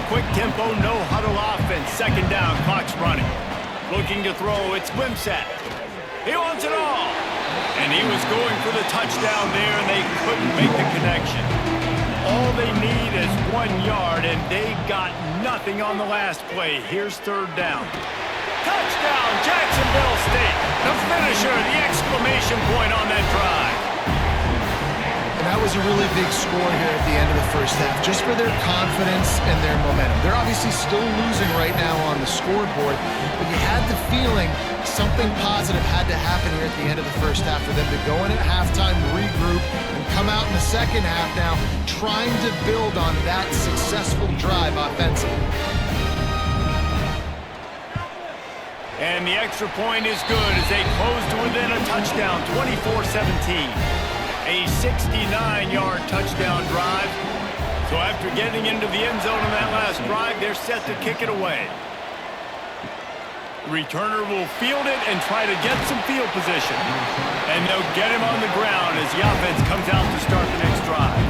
Quick tempo, no huddle offense. 2nd down, clock's running. Looking to throw, it's Wimsatt. He wants it all. And he was going for the touchdown there, and they couldn't make the connection. All they need is 1 yard, and they got nothing on the last play. Here's 3rd down. Touchdown, Jacksonville State. The finisher, the exclamation point on that drive. And that was a really big score here at the end of the first half, just for their confidence and their momentum. They're obviously still losing right now on the scoreboard, but you had the feeling something positive had to happen here at the end of the first half for them to go in at halftime, regroup, and come out in the second half now trying to build on that successful drive offensively. And the extra point is good as they close to within a touchdown, 24-17. A 69-yard touchdown drive. So after getting into the end zone on that last drive, they're set to kick it away. The returner will field it and try to get some field position. And they'll get him on the ground as the offense comes out to start the next drive.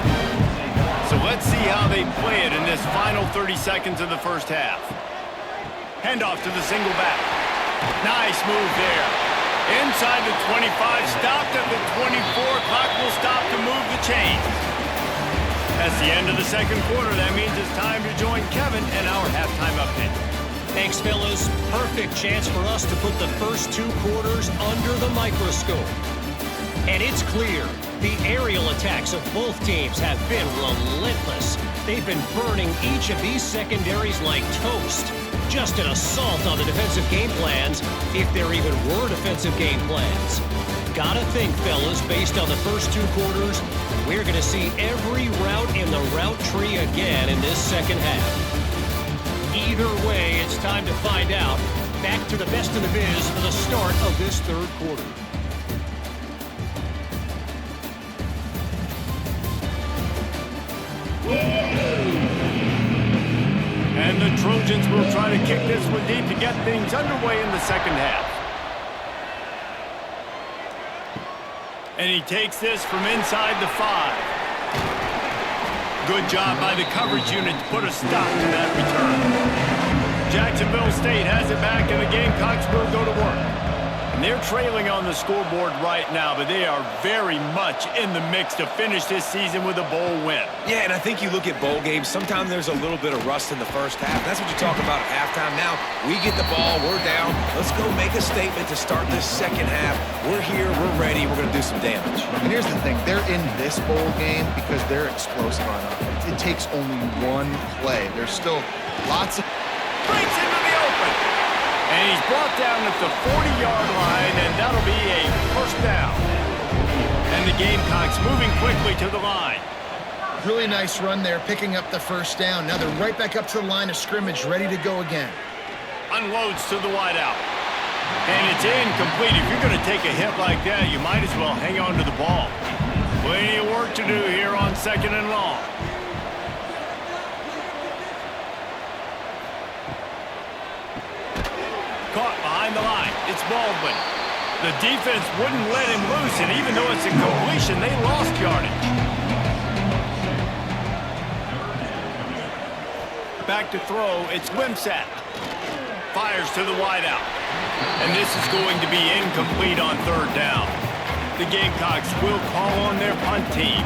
So let's see how they play it in this final 30 seconds of the first half. Handoff to the single back. Nice move there. Inside the 25, stopped at the 24. Clock will stop to move the chains. That's the end of the 2nd quarter. That means it's time to join Kevin and our halftime update. Thanks, fellas. Perfect chance for us to put the first 2 quarters under the microscope. And it's clear, the aerial attacks of both teams have been relentless. They've been burning each of these secondaries like toast. Just an assault on the defensive game plans, if there even were defensive game plans. Gotta think, fellas, based on the first 2 quarters, we're gonna see every route in the route tree again in this second half. Either way, it's time to find out. Back to the best in the biz for the start of this 3rd quarter. And the Trojans will try to kick this one deep to get things underway in the second half. And he takes this from inside the 5. Good job by the coverage unit to put a stop to that return. Jacksonville State has it back, and the Gamecocks will go to work. And they're trailing on the scoreboard right now, but they are very much in the mix to finish this season with a bowl win. Yeah, and I think you look at bowl games, sometimes there's a little bit of rust in the first half. That's what you talk about at halftime. Now, we get the ball, we're down. Let's go make a statement to start this second half. We're here, we're ready, we're going to do some damage. And here's the thing, they're in this bowl game because they're explosive on offense. It takes only 1 play. There's still lots of... Breaks into the open. And he's brought down at the 40-yard line, and that'll be a first down. And the Gamecocks moving quickly to the line. Really nice run there, picking up the first down. Now they're right back up to the line of scrimmage, ready to go again. Unloads to the wideout. And it's incomplete. If you're going to take a hit like that, you might as well hang on to the ball. Plenty of work to do here on 2nd and long. Caught behind the line. It's Baldwin. The defense wouldn't let him loose, and even though it's a completion, they lost yardage. Back to throw. It's Wimsatt. Fires to the wideout. And this is going to be incomplete on 3rd down. The Gamecocks will call on their punt team.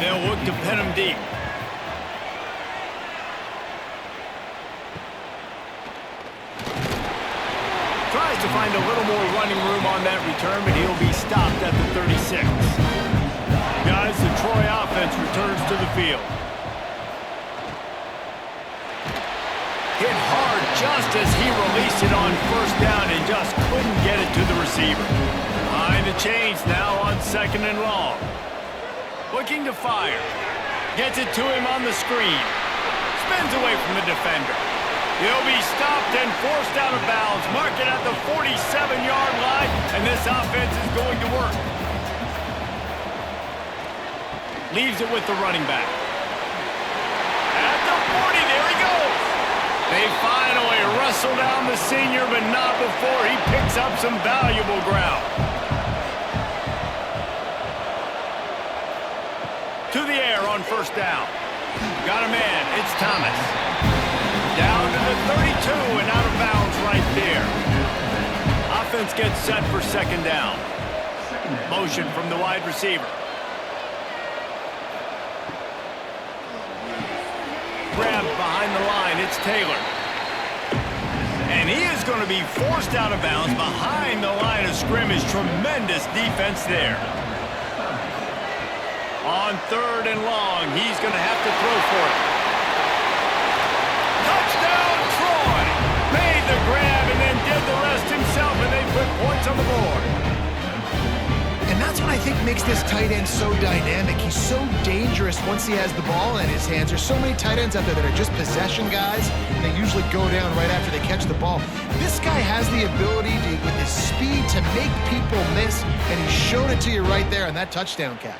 They'll look to pin them deep. Tries to find a little more running room on that return, but he'll be stopped at the 36. Guys, the Troy offense returns to the field. Hit hard just as he released it on 1st down and just couldn't get it to the receiver. Behind the chains now on 2nd and long. Looking to fire. Gets it to him on the screen. Spins away from the defender. He'll be stopped and forced out of bounds. Mark it at the 47-yard line, and this offense is going to work. Leaves it with the running back. At the 40, there he goes. They finally wrestle down the senior, but not before he picks up some valuable ground. To the air on 1st down. Got a man. It's Thomas. Down to the 32 and out of bounds right there. Offense gets set for 2nd down. Motion from the wide receiver. Grabbed behind the line. It's Taylor. And he is going to be forced out of bounds behind the line of scrimmage. Tremendous defense there. On 3rd and long, he's going to have to throw for it. Touchdown, Troy! Made the grab and then did the rest himself, and they put points on the board. And that's what I think makes this tight end so dynamic. He's so dangerous once he has the ball in his hands. There's so many tight ends out there that are just possession guys, and they usually go down right after they catch the ball. This guy has the ability to, with his speed, to make people miss, and he showed it to you right there on that touchdown catch.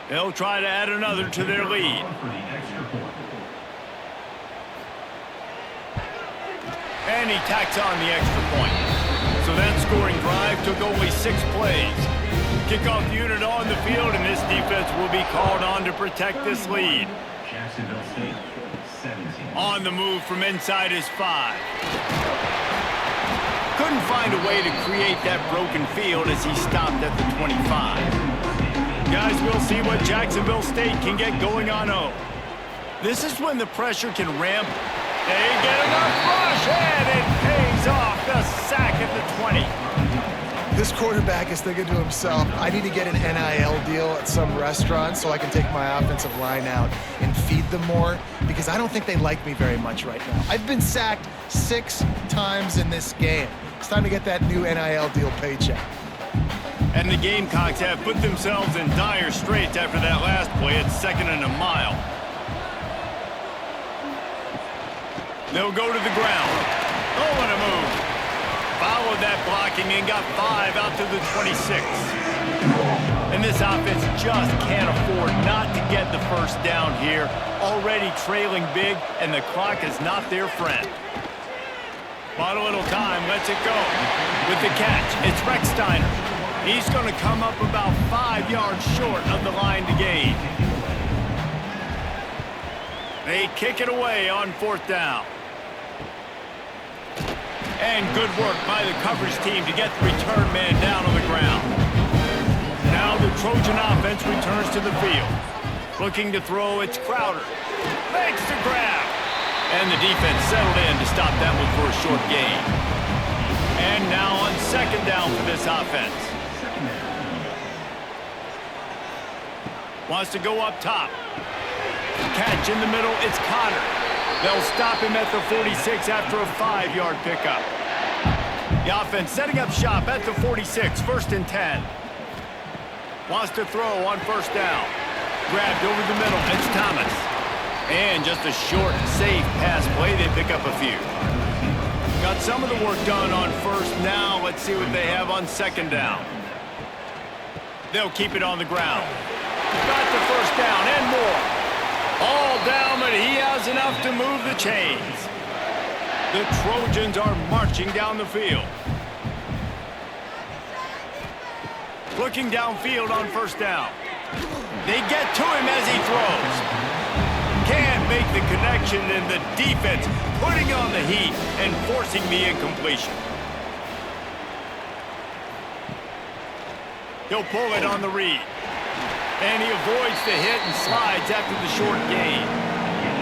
They'll try to add another to their lead. And he tacks on the extra point. So that scoring drive took only 6 plays. Kickoff unit on the field, and this defense will be called on to protect this lead. Jacksonville State, 17. On the move from inside his 5. Couldn't find a way to create that broken field as he stopped at the 25. Guys, we'll see what Jacksonville State can get going on 0. This is when the pressure can ramp. They get enough rush, and it pays off. The sack at the 20. This quarterback is thinking to himself, I need to get an NIL deal at some restaurant so I can take my offensive line out and feed them more, because I don't think they like me very much right now. I've been sacked 6 times in this game. It's time to get that new NIL deal paycheck. And the Gamecocks have put themselves in dire straits after that last play. It's 2nd and a mile. They'll go to the ground. Oh, what a move. Followed that blocking and got 5 out to the 26. And this offense just can't afford not to get the 1st down here. Already trailing big, and the clock is not their friend. Bought a little time, lets it go. With the catch, it's Recksteiner. He's going to come up about 5 yards short of the line to gain. They kick it away on 4th down. And good work by the coverage team to get the return man down on the ground. Now the Trojan offense returns to the field. Looking to throw, it's Crowder. Makes the grab. And the defense settled in to stop that one for a short gain. And now on 2nd down for this offense. Wants to go up top. Catch in the middle, it's Connor. They'll stop him at the 46 after a 5-yard pickup. The offense setting up shop at the 46, 1st and 10. Wants to throw on 1st down. grabbed over the middle. It's Thomas. And just a short, safe pass play. They pick up a few. Got some of the work done on first. Now let's see what they have on second down. They'll keep it on the ground. Got the first down and more. All down, but he has enough to move the chains. The Trojans are marching down the field. Looking downfield on first down. They get to him as he throws. Can't make the connection, and the defense putting on the heat and forcing the incompletion. He'll pull it on the read. And he avoids the hit and slides after the short gain.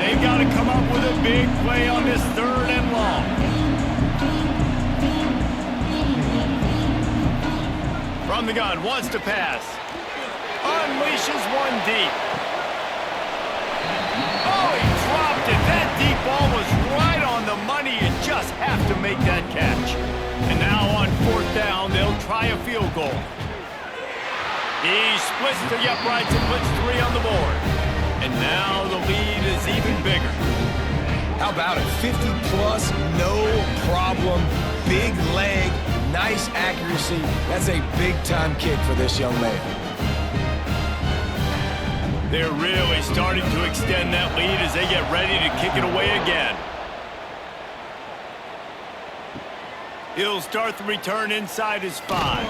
They've got to come up with a big play on this third and long. From the gun, wants to pass. Unleashes one deep. Oh, he dropped it. That deep ball was right on the money. You just have to make that catch. And now on fourth down, they'll try a field goal. He splits the uprights and puts 3 on the board. And now the lead is even bigger. How about it? 50-plus, no problem. Big leg, nice accuracy. That's a big-time kick for this young man. They're really starting to extend that lead as they get ready to kick it away again. He'll start the return inside his 5.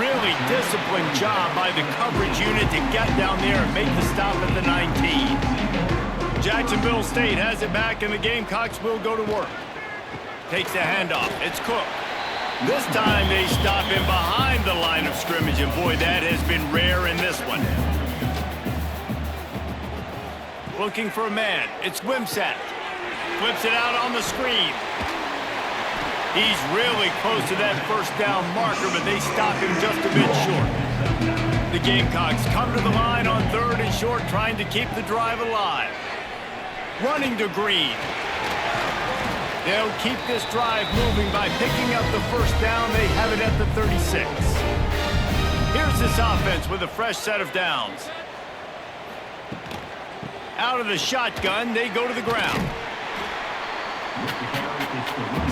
Really disciplined job by the coverage unit to get down there and make the stop at the 19. Jacksonville State has it back, and the Gamecocks will go to work. Takes the handoff. It's Cook. This time they stop him behind the line of scrimmage, and boy, that has been rare in this one. Looking for a man. It's Wimsatt. Flips it out on the screen. He's really close to that first down marker, but they stop him just a bit short. The Gamecocks come to the line on third and short, trying to keep the drive alive. Running to Green. They'll keep this drive moving by picking up the first down. They have it at the 36. Here's this offense with a fresh set of downs. Out of the shotgun, they go to the ground.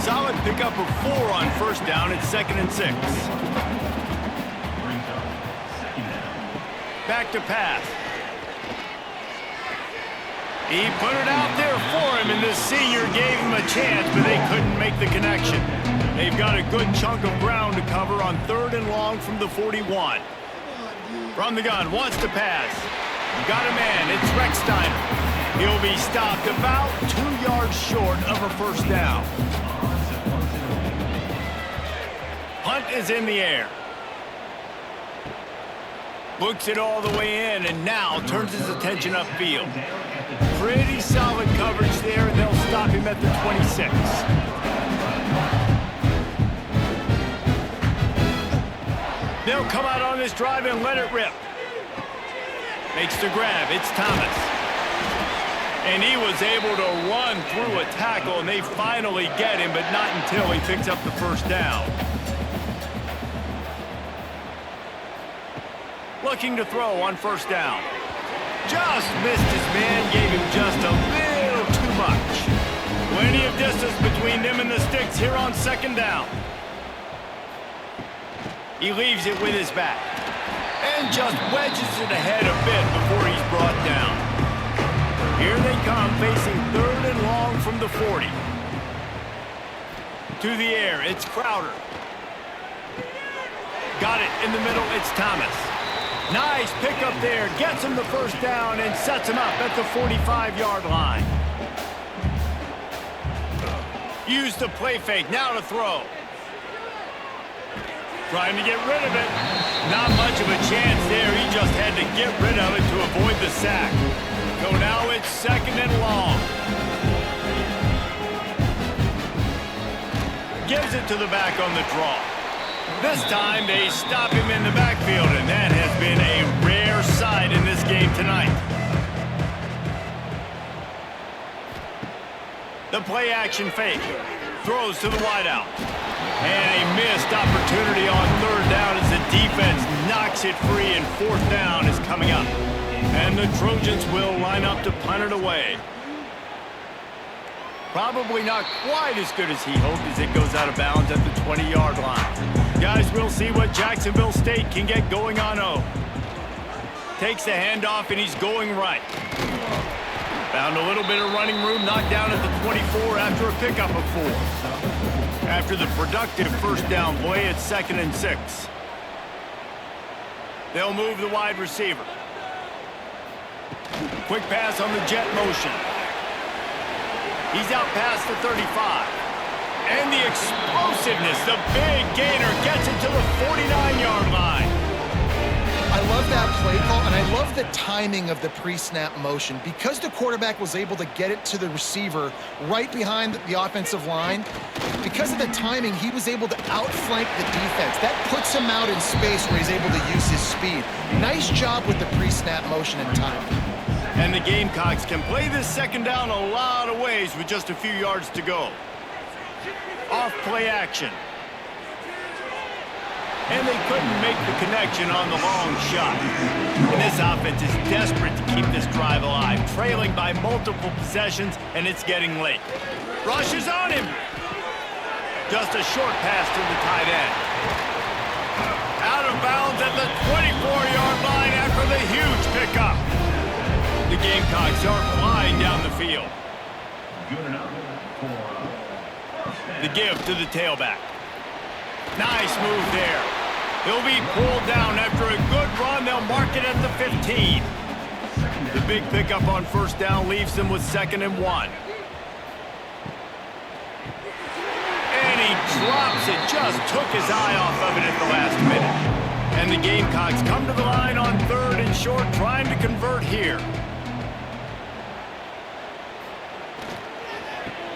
Solid pickup of 4 on first down. It's 2nd and 6. Back to pass. He put it out there for him, and this senior gave him a chance, but they couldn't make the connection. They've got a good chunk of ground to cover on 3rd and long from the 41. From the gun, wants to pass. Got a man. It's Recksteiner. He'll be stopped about 2 yards short of a first down. Punt is in the air. Looks it all the way in, and now turns his attention upfield. Pretty solid coverage there, and they'll stop him at the 26. They'll come out on this drive and let it rip. Makes the grab. It's Thomas. And he was able to run through a tackle, and they finally get him, but not until he picks up the first down. Looking to throw on first down. Just missed his man, gave him just a little too much. Plenty of distance between them and the sticks here on second down. He leaves it with his back. And just wedges it ahead a bit before he's brought down. Here they come, facing 3rd and long from the 40. To the air, it's Crowder. Got it in the middle, it's Thomas. Nice pickup there, gets him the first down and sets him up at the 45-yard line. Use the play fake, now to throw. Trying to get rid of it. Not much of a chance there, he just had to get rid of it to avoid the sack. So now it's 2nd and long. Gives it to the back on the draw. This time they stop him in the backfield, and that has been a rare sight in this game tonight. The play action fake. Throws to the wideout. And a missed opportunity on 3rd down as the defense knocks it free, and 4th down is coming up. And the Trojans will line up to punt it away. Probably not quite as good as he hoped as it goes out of bounds at the 20-yard line. Guys, we'll see what Jacksonville State can get going on O. Takes the handoff, and he's going right. Found a little bit of running room, knocked down at the 24 after a pickup of 4. After the productive first down play, it's 2nd and 6. They'll move the wide receiver. Quick pass on the jet motion. He's out past the 35. And the explosiveness, the big gainer gets it to the 49-yard line. I love that play call, and I love the timing of the pre-snap motion. Because the quarterback was able to get it to the receiver right behind the offensive line, because of the timing, he was able to outflank the defense. That puts him out in space where he's able to use his speed. Nice job with the pre-snap motion and timing. And the Gamecocks can play this second down a lot of ways with just a few yards to go. Off play action. And they couldn't make the connection on the long shot. And this offense is desperate to keep this drive alive, trailing by multiple possessions, and it's getting late. Rush is on him. Just a short pass to the tight end. Out of bounds at the 24-yard line after the huge pickup. The Gamecocks are flying down the field. Good enough for The give to the tailback. Nice move there. He'll be pulled down after a good run. They'll mark it at the 15. The big pickup on first down leaves them with 2nd and 1. And he drops it. Just took his eye off of it at the last minute. And the Gamecocks come to the line on 3rd and short, trying to convert here.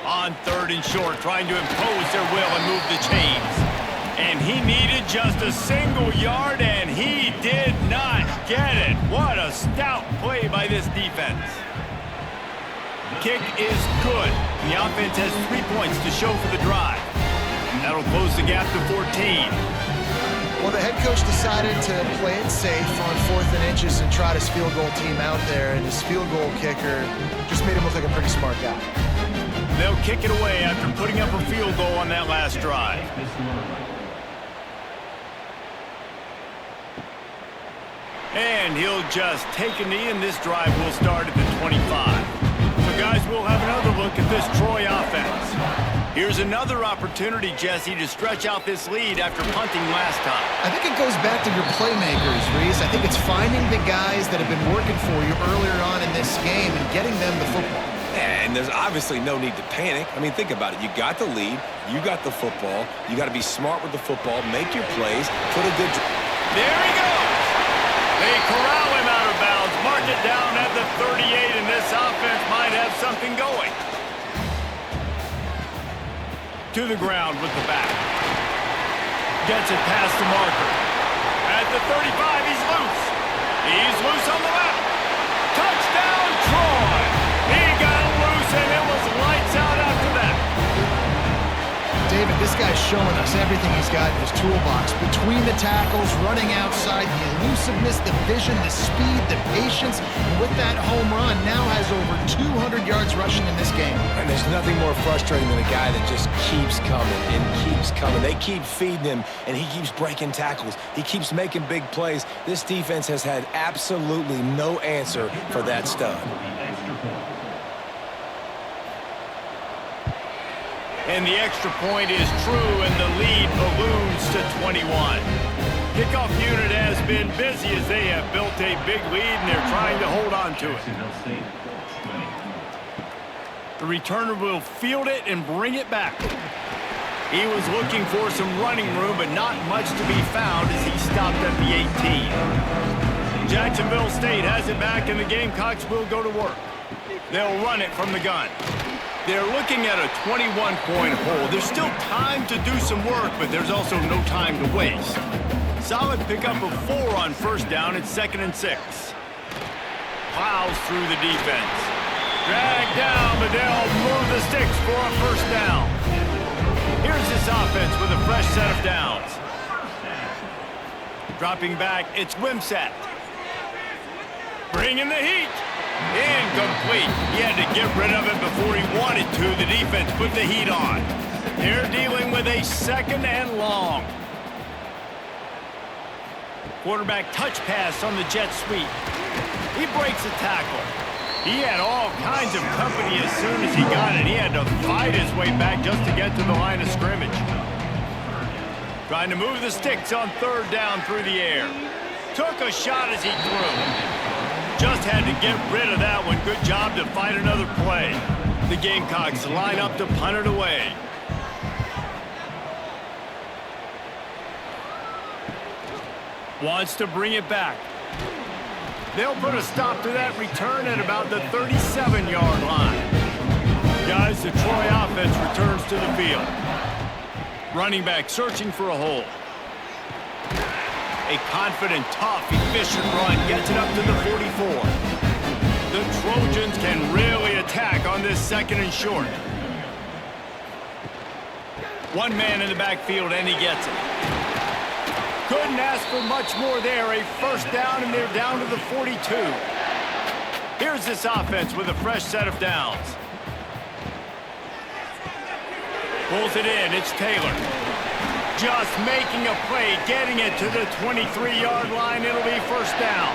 On 3rd and short, trying to impose their will and move the chains. And he needed just a single yard, and he did not get it. What a stout play by this defense. Kick is good. The offense has 3 points to show for the drive. That'll close the gap to 14. Well, the head coach decided to play it safe on 4th and inches and trot his field goal team out there, and his field goal kicker just made him look like a pretty smart guy. They'll kick it away after putting up a field goal on that last drive. And he'll just take a knee, and this drive will start at the 25. So, guys, we'll have another look at this Troy offense. Here's another opportunity, Jesse, to stretch out this lead after punting last time. I think it goes back to your playmakers, Reese. I think it's finding the guys that have been working for you earlier on in this game and getting them the football. And there's obviously no need to panic. I mean, think about it. You got the lead. You got the football. You got to be smart with the football. Make your plays. Put a good... There he goes. They corral him out of bounds. Mark it down at the 38, and this offense might have something going. To the ground with the back. Gets it past the marker. At the 35, he's loose. He's loose on the left. Touchdown, Troy. He got loose, and it was lights out after that. David, this guy's showing us everything he's got in his toolbox. Between the tackles, running outside, the elusiveness, the vision, the speed, the patience. And with that home run, now has over 200 yards rushing in this game. And there's nothing more frustrating than a guy that just keeps coming and keeps coming. They keep feeding him, and he keeps breaking tackles. He keeps making big plays. This defense has had absolutely no answer for that stud. And the extra point is true, and the lead balloons to 21. Kickoff unit has been busy as they have built a big lead, and they're trying to hold on to it. The returner will field it and bring it back. He was looking for some running room, but not much to be found as he stopped at the 18. Jacksonville State has it back, and the Gamecocks will go to work. They'll run it from the gun. They're looking at a 21-point hole. There's still time to do some work, but there's also no time to waste. Solid pickup of 4 on first down. It's 2nd and 6. Plows through the defense. Dragged down, but they'll move the sticks for a first down. Here's this offense with a fresh set of downs. Dropping back, it's Wimsatt. Bringing the heat. Incomplete. He had to get rid of it before he wanted to. The defense put the heat on. They're dealing with a 2nd and long. Quarterback touch pass on the jet sweep. He breaks a tackle. He had all kinds of company as soon as he got it. He had to fight his way back just to get to the line of scrimmage. Trying to move the sticks on 3rd down through the air. Took a shot as he threw. Just had to get rid of that one. Good job to fight another play. The Gamecocks line up to punt it away. Wants to bring it back. They'll put a stop to that return at about the 37-yard line. Guys, the Troy offense returns to the field. Running back searching for a hole. A confident, tough, efficient run gets it up to the 44. The Trojans can really attack on this 2nd and short. One man in the backfield, and he gets it. Couldn't ask for much more there. A 1st down, and they're down to the 42. Here's this offense with a fresh set of downs. Pulls it in. It's Taylor. Just making a play, getting it to the 23-yard line. It'll be 1st down.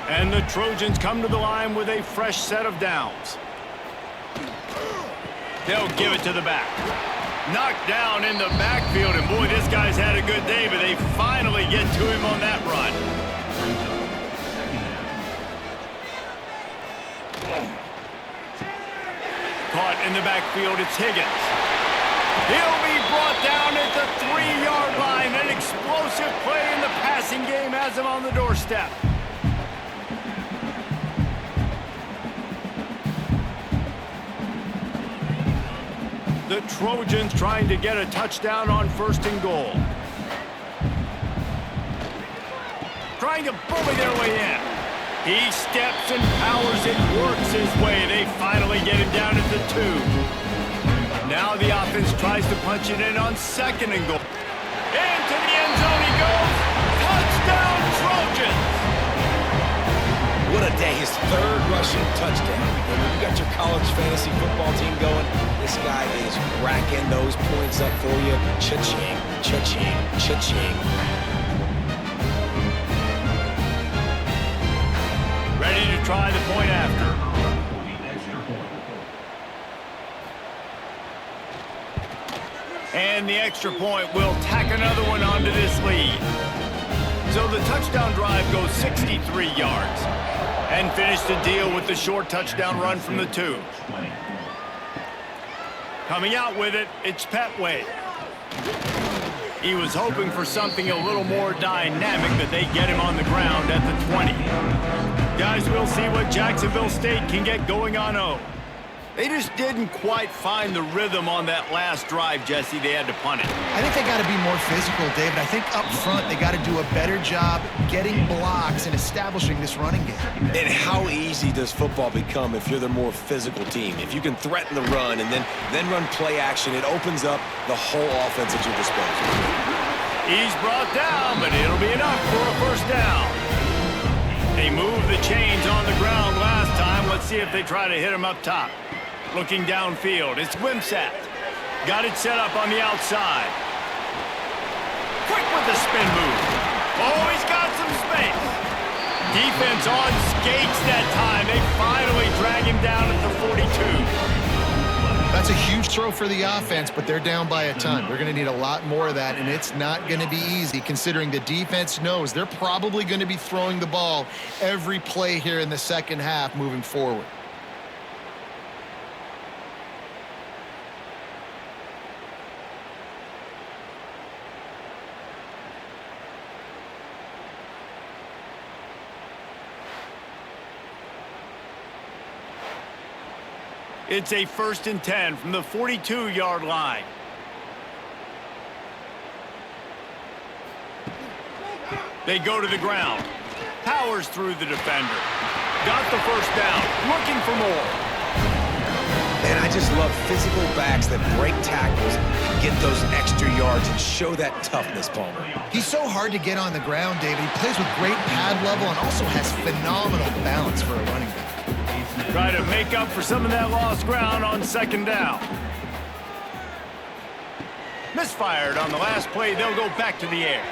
And the Trojans come to the line with a fresh set of downs. They'll give it to the back. Knocked down in the backfield, and boy, this guy's had a good day, but they finally get to him on that run. Caught in the backfield, it's Higgins. He'll be brought down at the 3-yard line. An explosive play in the passing game has him on the doorstep. The Trojans trying to get a touchdown on 1st and goal. Trying to bully their way in. He steps and powers it, works his way. They finally get him down at the 2. Now the offense tries to punch it in on 2nd and goal. Into the end zone he goes. Touchdown, Trojans! What a day. His 3rd rushing touchdown. And when you got your college fantasy football team going, this guy is racking those points up for you. Cha-ching, cha-ching, cha-ching. Ready to try the point after. And the extra point will tack another one onto this lead. So the touchdown drive goes 63 yards. And finish the deal with the short touchdown run from the 2. Coming out with it, it's Petway. He was hoping for something a little more dynamic, but they get him on the ground at the 20. Guys, we'll see what Jacksonville State can get going on 0. They just didn't quite find the rhythm on that last drive, Jesse. They had to punt it. I think they got to be more physical, David. I think up front they got to do a better job getting blocks and establishing this running game. And how easy does football become if you're the more physical team? If you can threaten the run and then run play action, it opens up the whole offense at your disposal. He's brought down, but it'll be enough for a 1st down. They moved the chains on the ground last time. Let's see if they try to hit him up top. Looking downfield, it's Wimsatt. Got it set up on the outside. Quick with the spin move. Oh, he's got some space. Defense on skates that time. They finally drag him down at the 42. That's a huge throw for the offense, but they're down by a ton. They're going to need a lot more of that, and it's not going to be easy considering the defense knows they're probably going to be throwing the ball every play here in the 2nd half moving forward. It's a 1st and 10 from the 42-yard line. They go to the ground. Powers through the defender. Got the 1st down. Looking for more. And I just love physical backs that break tackles and get those extra yards and show that toughness, Palmer. He's so hard to get on the ground, David. He plays with great pad level and also has phenomenal balance for a running back. Try to make up for some of that lost ground on second down. Misfired on the last play. They'll go back to the air.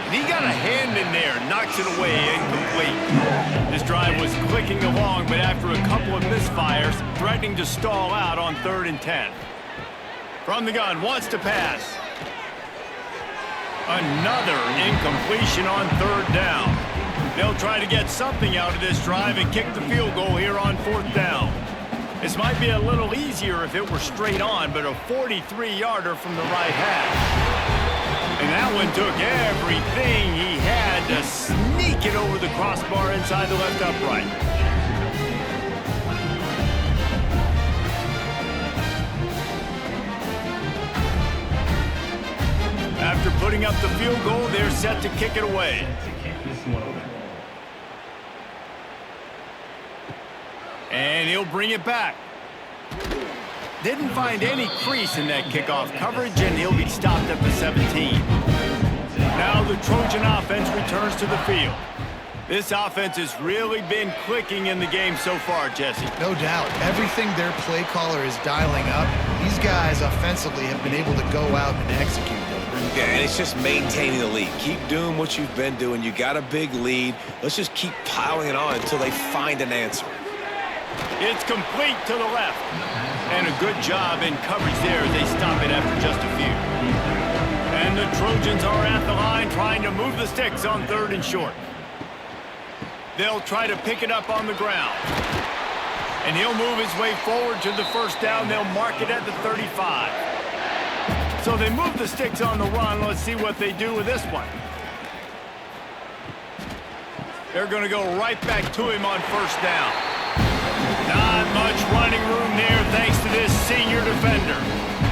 And he got a hand in there, knocks it away, incomplete. This drive was clicking along, but after a couple of misfires, threatening to stall out on 3rd and 10. From the gun, wants to pass. Another incompletion on 3rd down. They'll try to get something out of this drive and kick the field goal here on 4th down. This might be a little easier if it were straight on, but a 43-yarder from the right half. And that one took everything he had to sneak it over the crossbar inside the left upright. After putting up the field goal, they're set to kick it away. And he'll bring it back. Didn't find any crease in that kickoff coverage, and he'll be stopped at the 17. Now the Trojan offense returns to the field. This offense has really been clicking in the game so far, Jesse. No doubt. Everything their play caller is dialing up, these guys offensively have been able to go out and execute. Yeah, and it's just maintaining the lead. Keep doing what you've been doing. You got a big lead. Let's just keep piling it on until they find an answer. It's complete to the left. And a good job in coverage there as they stop it after just a few. And the Trojans are at the line trying to move the sticks on 3rd and short. They'll try to pick it up on the ground. And he'll move his way forward to the 1st down. They'll mark it at the 35. So they move the sticks on the run. Let's see what they do with this one. They're going to go right back to him on 1st down. Not much running room there thanks to this senior defender.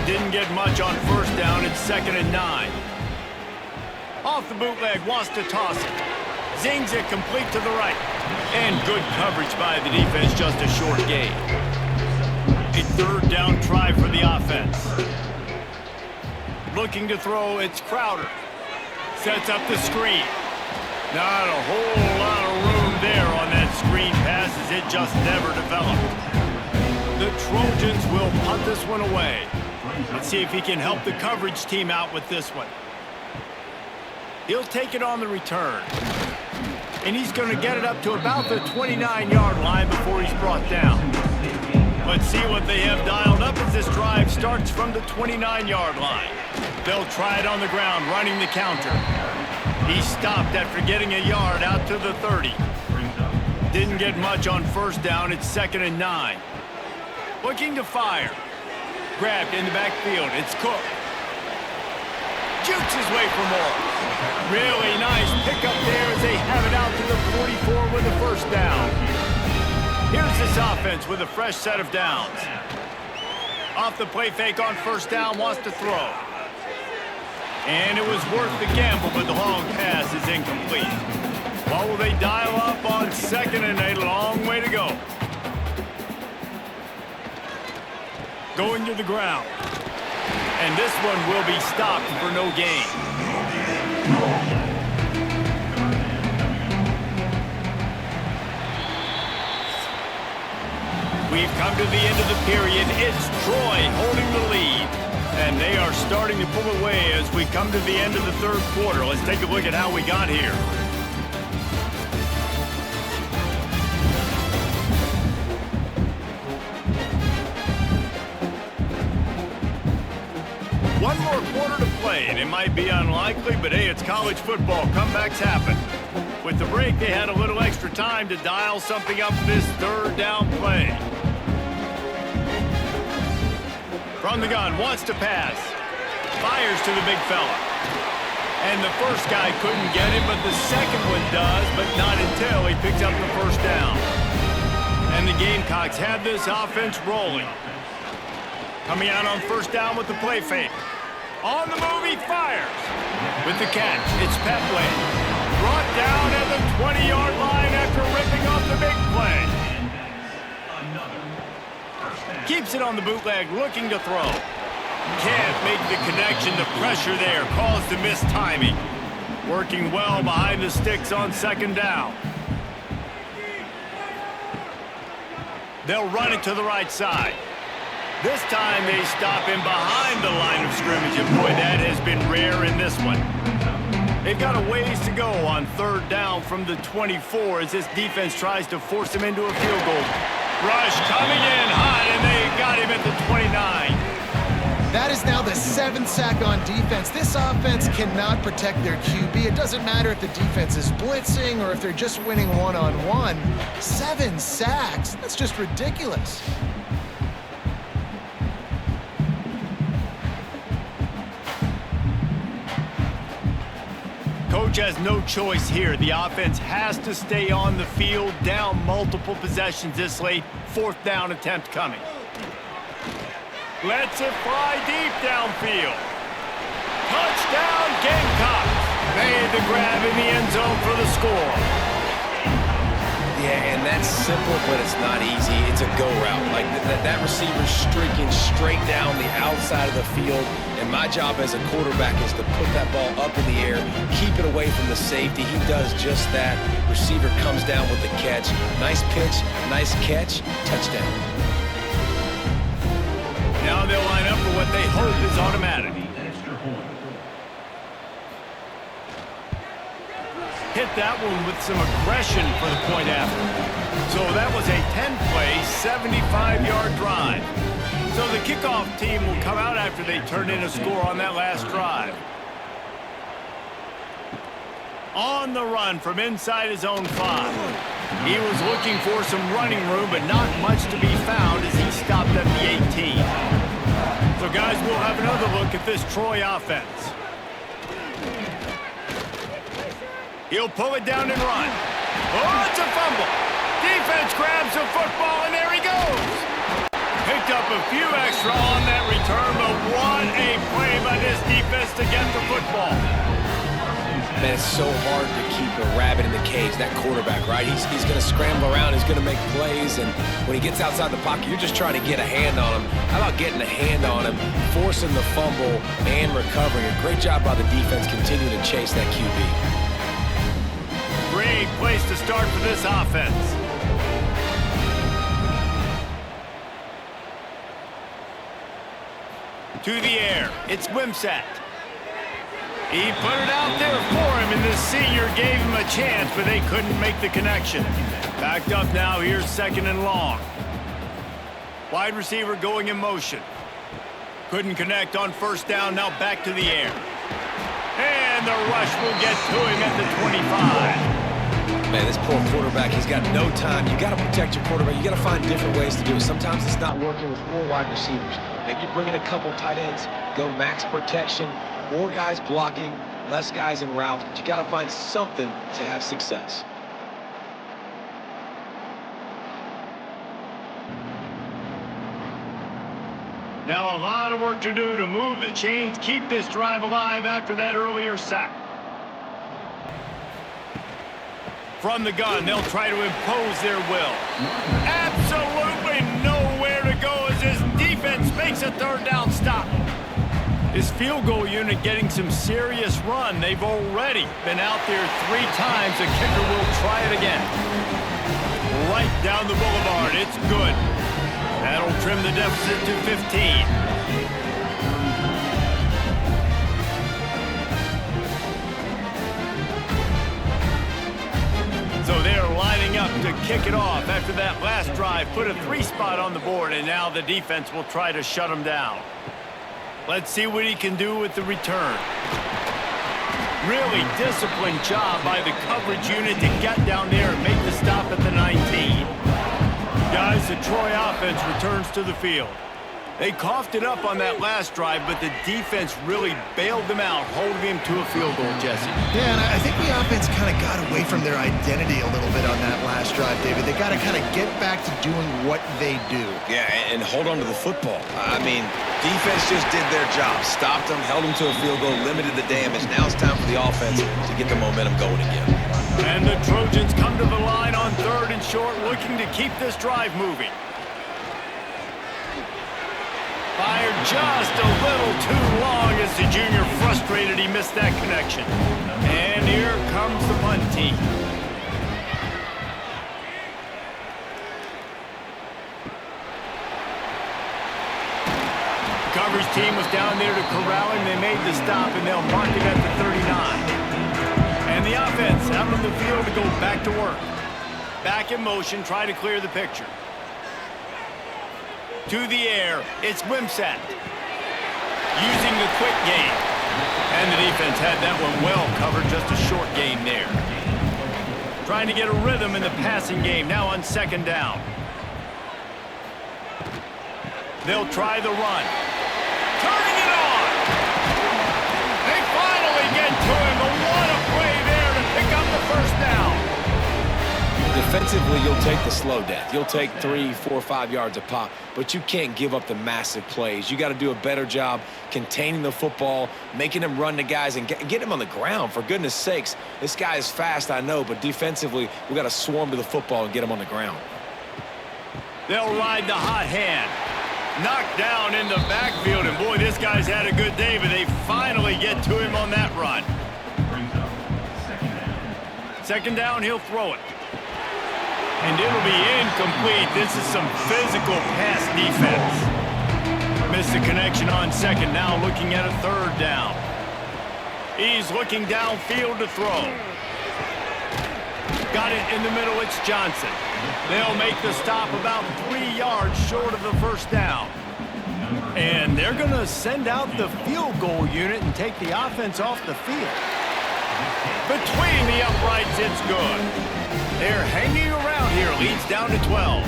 Didn't get much on 1st down. It's 2nd and 9. Off the bootleg, wants to toss it. Zings it complete to the right. And good coverage by the defense, just a short gain. A 3rd down try for the offense. Looking to throw, it's Crowder. Sets up the screen. Not a whole lot of room there on that screen pass as it just never developed. The Trojans will punt this one away. Let's see if he can help the coverage team out with this one. He'll take it on the return. And he's going to get it up to about the 29-yard line before he's brought down. Let's see what they have dialed up as this drive starts from the 29-yard line. They'll try it on the ground, running the counter. He stopped after getting a yard out to the 30. Didn't get much on 1st down. It's 2nd and 9. Looking to fire. Grabbed in the backfield. It's Cook. Jukes his way for more. Really nice pickup there as they have it out to the 44 with the 1st down. Here's this offense with a fresh set of downs. Off the play fake on 1st down, wants to throw. And it was worth the gamble, but the long pass is incomplete. What will they dial up on 2nd and 8? A long way to go. Going to the ground. And this one will be stopped for no gain. We've come to the end of the period. It's Troy holding the lead. And they are starting to pull away as we come to the end of the 3rd quarter. Let's take a look at how we got here. One more quarter to play, and it might be unlikely, but hey, it's college football. Comebacks happen. With the break, they had a little extra time to dial something up this 3rd down play. From the gun, wants to pass. Fires to the big fella. And the first guy couldn't get it, but the second one does, but not until he picks up the 1st down. And the Gamecocks have this offense rolling. Coming out on 1st down with the play fake. On the move, he fires. With the catch, it's Pepley. Brought down at the 20-yard line after ripping off the big play. Keeps it on the bootleg, looking to throw. Can't make the connection. The pressure there caused the missed timing. Working well behind the sticks on second down. They'll run it to the right side. This time they stop him behind the line of scrimmage, and boy, that has been rare in this one. They've got a ways to go on third down from the 24 as this defense tries to force him into a field goal. Rush coming in hot, and they got him at the 29. That is now the 7th sack on defense. This offense cannot protect their QB. It doesn't matter if the defense is blitzing or if they're just winning one-on-one. 7 sacks? That's just ridiculous. Coach has no choice here. The offense has to stay on the field, down multiple possessions this late. 4th down attempt coming. Lets it fly deep downfield. Touchdown, Gamecocks. Made the grab in the end zone for the score. Yeah, and that's simple, but it's not easy. It's a go route. Like that receiver's streaking straight down the outside of the field, and my job as a quarterback is to put that ball up in the air, keep it away from the safety. He does just that. Receiver comes down with the catch. Nice pitch, nice catch, touchdown. Now they'll line up for what they hope is automatic. Extra point. Hit that one with some aggression for the point after. So that was a 10-play, 75-yard drive. So the kickoff team will come out after they turn in a score on that last drive. On the run from inside his own 5. He was looking for some running room, but not much to be found as he stopped at the 18. So guys, we'll have another look at this Troy offense. He'll pull it down and run. Oh, it's a fumble. Defense grabs the football, and there he goes. Picked up a few extra on that return, but what a play by this defense to get the football. Man, it's so hard to keep a rabbit in the cage, that quarterback, right? He's going to scramble around, he's going to make plays, and when he gets outside the pocket, you're just trying to get a hand on him. How about getting a hand on him, forcing the fumble, and recovering? A great job by the defense continuing to chase that QB. Great place to start for this offense. To the air, it's Wimsatt. He put it out there for him, and the senior gave him a chance, but they couldn't make the connection. Backed up now, here's 2nd and long. Wide receiver going in motion. Couldn't connect on 1st down, now back to the air. And the rush will get to him at the 25. Man, this poor quarterback, he's got no time. You got to protect your quarterback. You got to find different ways to do it. Sometimes it's not working with 4 wide receivers. Maybe you bring in a couple tight ends, go max protection, more guys blocking, less guys en route. But you got to find something to have success. Now a lot of work to do to move the chains, keep this drive alive after that earlier sack. From the gun, they'll try to impose their will. Absolutely nowhere to go as this defense makes a 3rd down stop. This field goal unit getting some serious run. They've already been out there 3 times. The kicker will try it again. Right down the boulevard. It's good. That'll trim the deficit to 15. So they're lining up to kick it off after that last drive. Put a 3 spot on the board, and now the defense will try to shut him down. Let's see what he can do with the return. Really disciplined job by the coverage unit to get down there and make the stop at the 19. Guys, the Troy offense returns to the field. They coughed it up on that last drive, but the defense really bailed them out, holding him to a field goal, Jesse. Yeah, and I think the offense kind of got away from their identity a little bit on that last drive, David. They got to kind of get back to doing what they do. Yeah, and hold on to the football. I mean, defense just did their job. Stopped them, held them to a field goal, limited the damage. Now it's time for the offense to get the momentum going again. And the Trojans come to the line on 3rd and short, looking to keep this drive moving. just a little too long as the junior frustrated he missed that connection. And here comes the punt team. The coverage team was down there to corral him. They made the stop, and they'll mark it at the 39. And the offense out on the field to go back to work. Back in motion, try to clear the picture. To the air, it's Wimsatt. Using the quick game. And the defense had that one well covered, just a short game there. Trying to get a rhythm in the passing game, now on second down. They'll try the run. Turning it on! They finally get to him, but what a play there to pick up the first down. Defensively, you'll take the slow death. You'll take 3, 4, 5 yards a pop, but you can't give up the massive plays. You got to do a better job containing the football, making them run the guys, and get them on the ground. For goodness sakes, this guy is fast, I know, but defensively, we got to swarm to the football and get him on the ground. They'll ride the hot hand. Knocked down in the backfield, and boy, this guy's had a good day, but they finally get to him on that run. Second down, he'll throw it. And it'll be incomplete. This is some physical pass defense. Missed the connection on second, now looking at a third down. He's looking downfield to throw. Got it in the middle, it's Johnson. They'll make the stop about 3 yards short of the first down. And they're going to send out the field goal unit and take the offense off the field. Between the uprights, it's good. They're hanging around here, leads down to 12.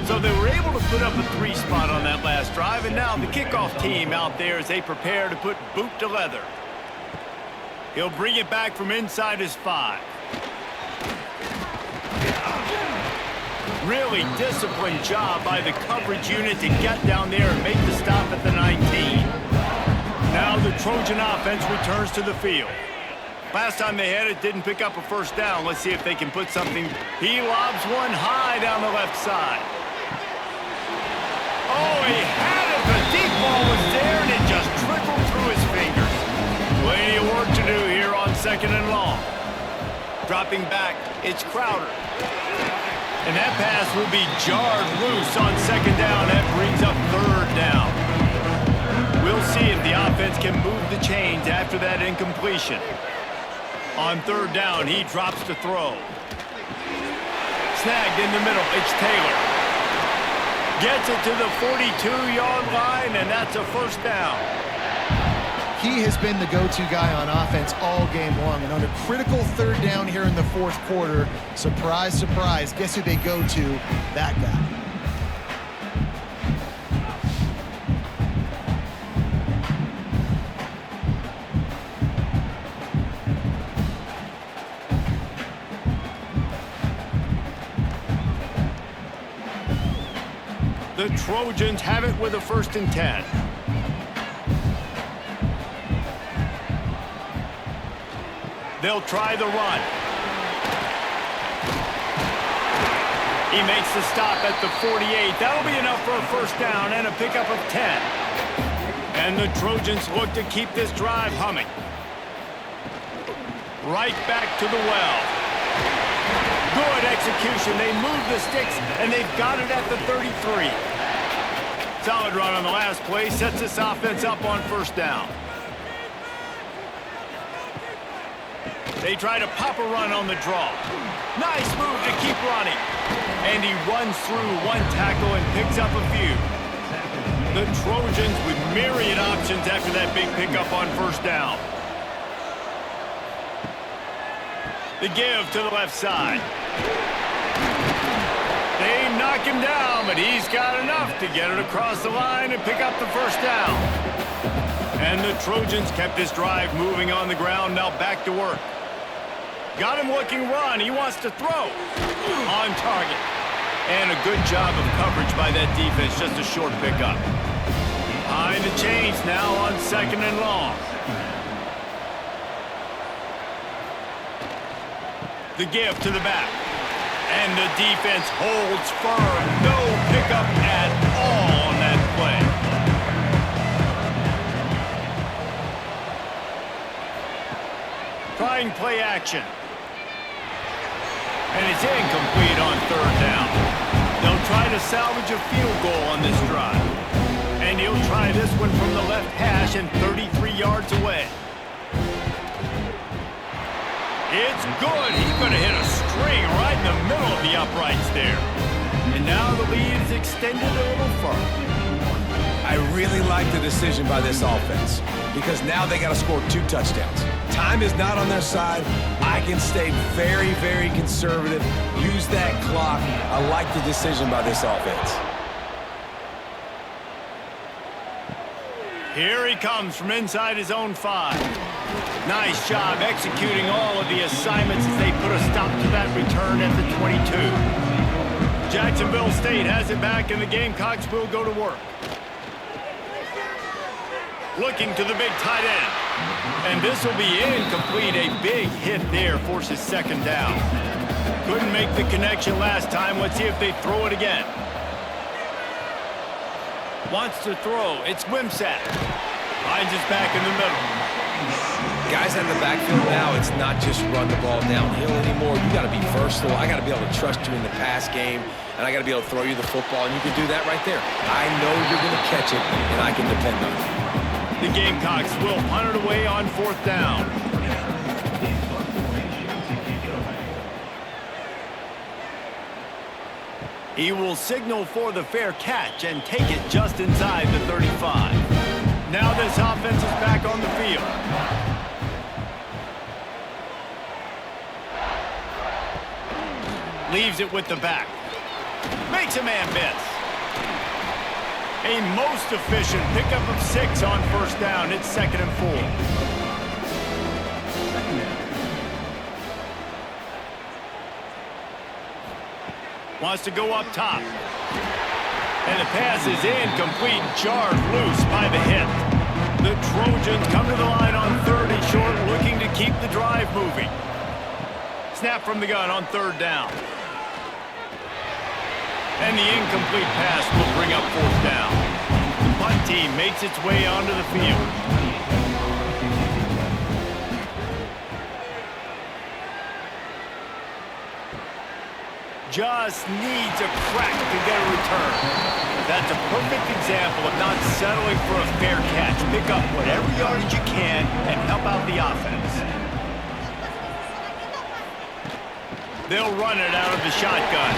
So they were able to put up a 3 spot on that last drive, and now the kickoff team out there as they prepare to put boot to leather. He'll bring it back from inside his 5. Really disciplined job by the coverage unit to get down there and make the stop at the 19. Now the Trojan offense returns to the field. Last time they had it, didn't pick up a first down. Let's see if they can put something. He lobs one high down the left side. Oh, he had it. The deep ball was there, and it just trickled through his fingers. Plenty of work to do here on second and long. Dropping back, it's Crowder. And that pass will be jarred loose on second down. That brings up third down. We'll see if the offense can move the chains after that incompletion. On third down, he drops to throw. Snagged in the middle, it's Taylor. Gets it to the 42-yard line, and that's a first down. He has been the go-to guy on offense all game long. And on a critical third down here in the fourth quarter, surprise, surprise, guess who they go to? That guy. The Trojans have it with a 1st and 10. They'll try the run. He makes the stop at the 48. That'll be enough for a first down and a pickup of 10. And the Trojans look to keep this drive humming. Right back to the well. Good execution. They move the sticks, and they've got it at the 33. Solid run on the last play. Sets this offense up on first down. They try to pop a run on the draw. Nice move to keep running. And he runs through one tackle and picks up a few. The Trojans with myriad options after that big pickup on first down. The give to the left side. They knock him down, but he's got enough to get it across the line and pick up the first down. And the Trojans kept this drive moving on the ground, now back to work. Got him looking run. He wants to throw. On target. And a good job of coverage by that defense. Just a short pickup. Behind the chains now on second and long. The give to the back. And the defense holds firm. No pickup at all on that play. Trying play action. And it's incomplete on third down. They'll try to salvage a field goal on this drive. And he'll try this one from the left hash and 33 yards away. It's good. He's going to hit a string right in the middle of the uprights there. And now the lead is extended a little further. I really like the decision by this offense because now they got to score 2 touchdowns. Time is not on their side. I can stay very, very conservative. Use that clock. I like the decision by this offense. Here he comes from inside his own 5. Nice job executing all of the assignments as they put a stop to that return at the 22. Jacksonville State has it back, and the Gamecocks will go to work. Looking to the big tight end. And this will be incomplete. A big hit there forces second down. Couldn't make the connection last time. Let's see if they throw it again. Wants to throw. It's Wimsatt. Finds his back in the middle. Guys in the backfield now, it's not just run the ball downhill anymore. You got to be versatile. I got to be able to trust you in the pass game, and I got to be able to throw you the football, and you can do that right there. I know you're going to catch it, and I can depend on it. The Gamecocks will punt it away on 4th down. He will signal for the fair catch and take it just inside the 35. Now this offense is back on the field. Leaves it with the back. Makes a man miss. A most efficient pickup of 6 on 1st down. It's 2nd and 4. Wants to go up top. And the pass is incomplete, jarred loose by the hit. The Trojans come to the line on 3rd and short, looking to keep the drive moving. Snap from the gun on 3rd down. And the incomplete pass will bring up 4th down. The punt team makes its way onto the field. Just needs a crack to get a return. That's a perfect example of not settling for a fair catch. Pick up whatever yardage you can and help out the offense. They'll run it out of the shotgun.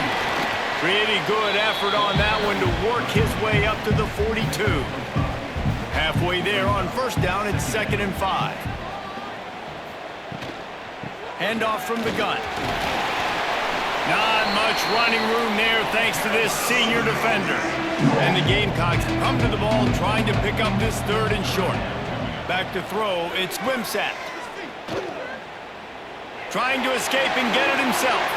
Pretty good effort on that one to work his way up to the 42. Halfway there on 1st down, it's 2nd and 5. Handoff from the gun. Not much running room there thanks to this senior defender. And the Gamecocks come to the ball trying to pick up this 3rd and short. Back to throw, it's Wimsatt. Trying to escape and get it himself.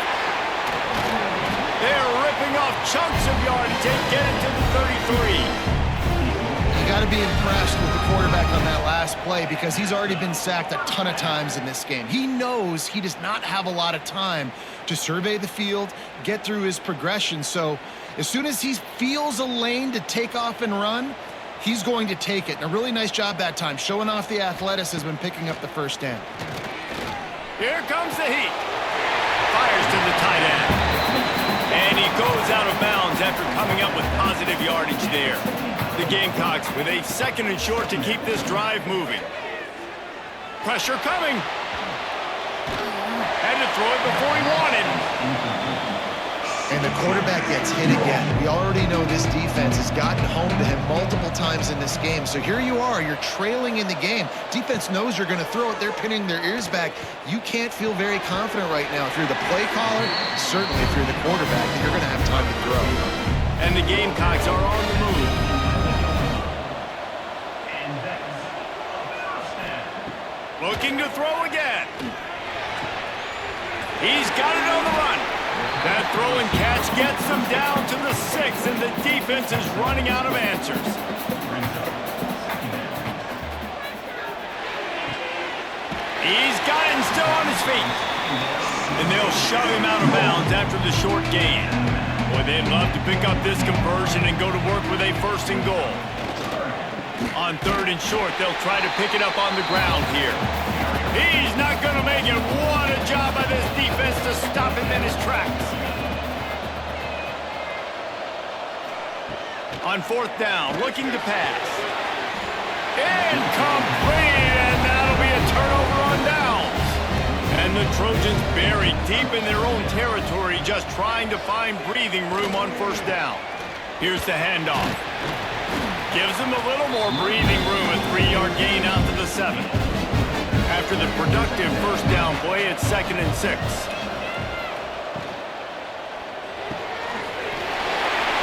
They're ripping off chunks of yardage and get it to the 33. You got to be impressed with the quarterback on that last play because he's already been sacked a ton of times in this game. He knows he does not have a lot of time to survey the field, get through his progression. So as soon as he feels a lane to take off and run, he's going to take it. And a really nice job that time, showing off the athleticism and picking up the 1st down. Here comes the heat. Fires to the tight end. And he goes out of bounds after coming up with positive yardage there. The Gamecocks with a 2nd and short to keep this drive moving. Pressure coming. Had to throw it before he wanted. And the quarterback gets hit again. We already know this defense has gotten home to him multiple times in this game. So here you are, you're trailing in the game. Defense knows you're going to throw it. They're pinning their ears back. You can't feel very confident right now. If you're the play caller, certainly if you're the quarterback, that you're going to have time to throw. And the Gamecocks are on the move. Looking to throw again. He's got it on the run. That throw and catch gets them down to the 6, and the defense is running out of answers. He's got it and still on his feet. And they'll shove him out of bounds after the short gain. Boy, they'd love to pick up this conversion and go to work with a 1st and goal. On 3rd and short, they'll try to pick it up on the ground here. He's not going to make it. What a job by this defense to stop him in his tracks. On 4th down, looking to pass. Incomplete, and that'll be a turnover on downs. And the Trojans buried deep in their own territory, just trying to find breathing room on 1st down. Here's the handoff. Gives them a little more breathing room, a 3-yard gain out to the 7. After the productive 1st down play, it's 2nd and 6.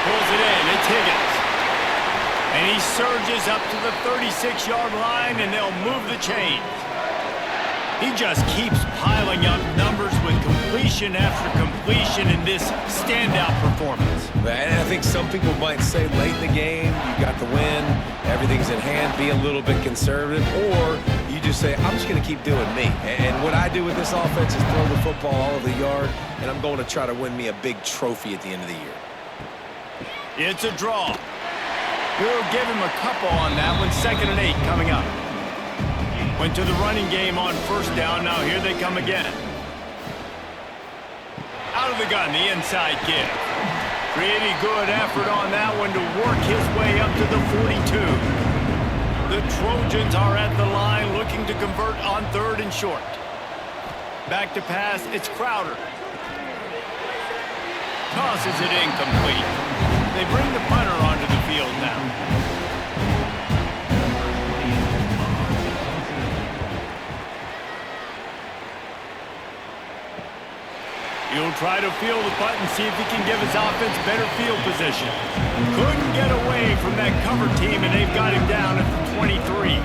Pulls it in, it's Higgins. And he surges up to the 36-yard line, and they'll move the chains. He just keeps piling up numbers with completion after completion in this standout performance. And I think some people might say late in the game, you got the win, everything's in hand, be a little bit conservative, or you just say, I'm just going to keep doing me. And what I do with this offense is throw the football all over the yard, and I'm going to try to win me a big trophy at the end of the year. It's a draw. We'll give him a couple on that one. 2nd and 8 coming up. Went to the running game on 1st down. Now here they come again. Out of the gun, the inside give. Pretty good effort on that one to work his way up to the 42. The Trojans are at the line looking to convert on 3rd and short. Back to pass, it's Crowder. Tosses it incomplete. They bring the punter onto the field now. He'll try to field the punt and see if he can give his offense better field position. Couldn't get away from that cover team, and they've got him down at the 23.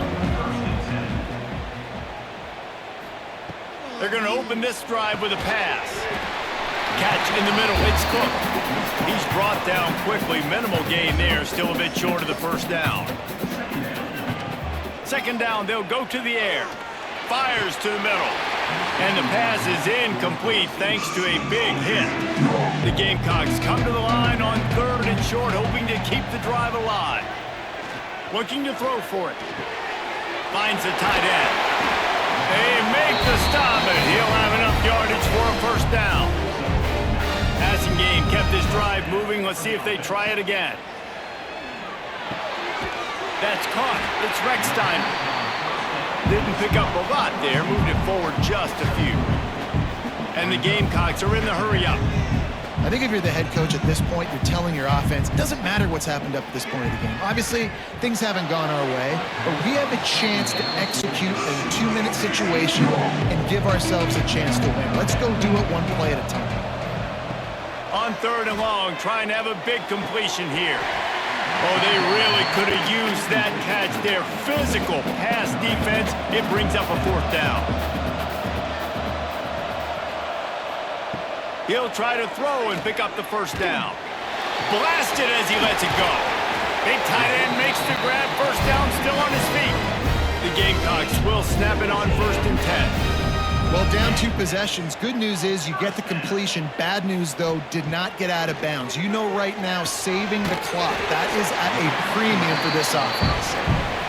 They're going to open this drive with a pass. Catch in the middle, it's Cook. He's brought down quickly. Minimal gain there, still a bit short of the 1st down. 2nd down, they'll go to the air. Fires to the middle. And the pass is incomplete thanks to a big hit. The Gamecocks come to the line on 3rd and short, hoping to keep the drive alive. Looking to throw for it. Finds the tight end. They make the stop, and he'll have enough yardage for a 1st down. Passing game kept this drive moving. Let's see if they try it again. That's caught. It's Rexstein. Didn't pick up a lot there, moved it forward just a few. And the Gamecocks are in the hurry-up. I think if you're the head coach at this point, you're telling your offense, it doesn't matter what's happened up at this point of the game. Obviously, things haven't gone our way, but we have a chance to execute a 2-minute situation and give ourselves a chance to win. Let's go do it one play at a time. On 3rd and long, trying to have a big completion here. Oh, they really could have used that catch there. Physical pass defense. It brings up a 4th down. He'll try to throw and pick up the 1st down. Blasted as he lets it go. Big tight end makes the grab. 1st down, still on his feet. The Gamecocks will snap it on 1st and 10. Well, down 2 possessions. Good news is you get the completion. Bad news, though, did not get out of bounds. You know right now, saving the clock. That is at a premium for this offense.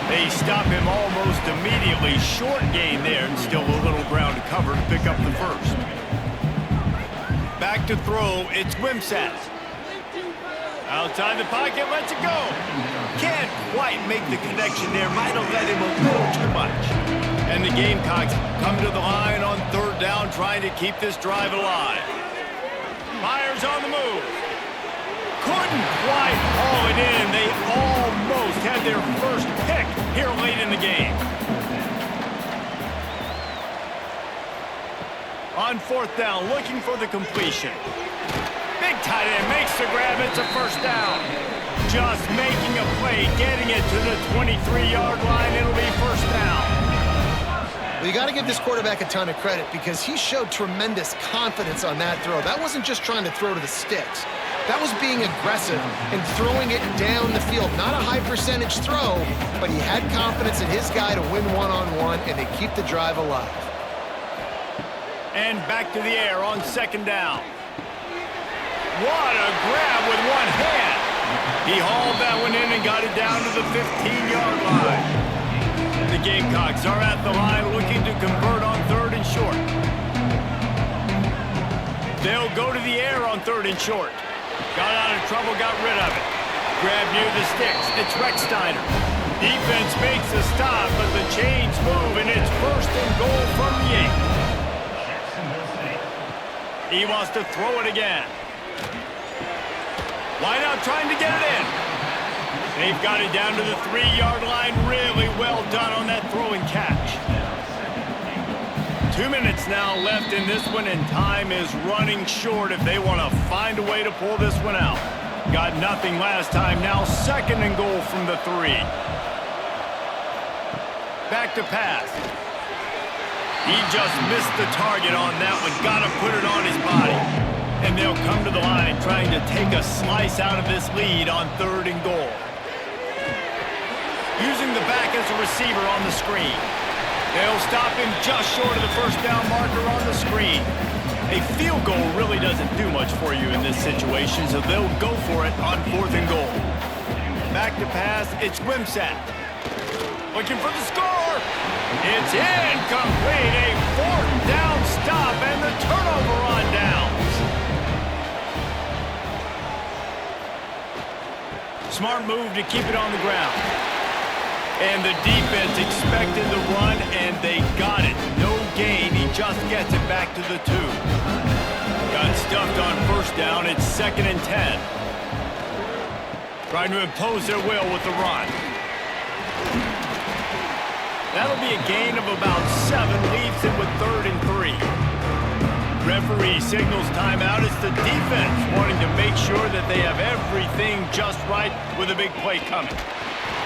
They stop him almost immediately. Short gain there, and still a little ground to cover to pick up the 1st. Back to throw, it's Wimsatt. Outside the pocket, lets it go. Can't quite make the connection there. Might have let him a little too much. And the Gamecocks come to the line on 3rd down, trying to keep this drive alive. Myers on the move. Couldn't quite haul it in. They almost had their 1st pick here late in the game. On 4th down, looking for the completion. Big tight end makes the grab. It's a 1st down. Just making a play, getting it to the 23-yard line. It'll be 1st down. Well, you got to give this quarterback a ton of credit because he showed tremendous confidence on that throw. That wasn't just trying to throw to the sticks. That was being aggressive and throwing it down the field. Not a high percentage throw, but he had confidence in his guy to win one-on-one, and they keep the drive alive. And back to the air on second down. What a grab with one hand. He hauled that one in and got it down to the 15-yard line. The Gamecocks are at the line looking to convert on 3rd and short. They'll go to the air on 3rd and short. Got out of trouble, got rid of it. Grab near the sticks. It's Steiner. Defense makes a stop, but the chains move, and it's 1st and goal from the 8. He wants to throw it again. Wide out trying to get it in. They've got it down to the 3-yard line. Really well done on that throw and catch. 2 minutes now left in this one, and time is running short if they want to find a way to pull this one out. Got nothing last time. Now 2nd and goal from the 3. Back to pass. He just missed the target on that one. Got to put it on his body. And they'll come to the line trying to take a slice out of this lead on 3rd and goal. Using the back as a receiver on the screen. They'll stop him just short of the 1st down marker on the screen. A field goal really doesn't do much for you in this situation, so they'll go for it on 4th and goal. Back to pass, it's Wimsatt. Looking for the score. It's incomplete. A 4th down stop and the turnover on downs. Smart move to keep it on the ground. And the defense expected the run, and they got it. No gain. He just gets it back to the 2. Got stuffed on 1st down. It's 2nd and 10. Trying to impose their will with the run. That'll be a gain of about 7. Leaves it with 3rd and 3. Referee signals timeout. It's the defense wanting to make sure that they have everything just right with a big play coming.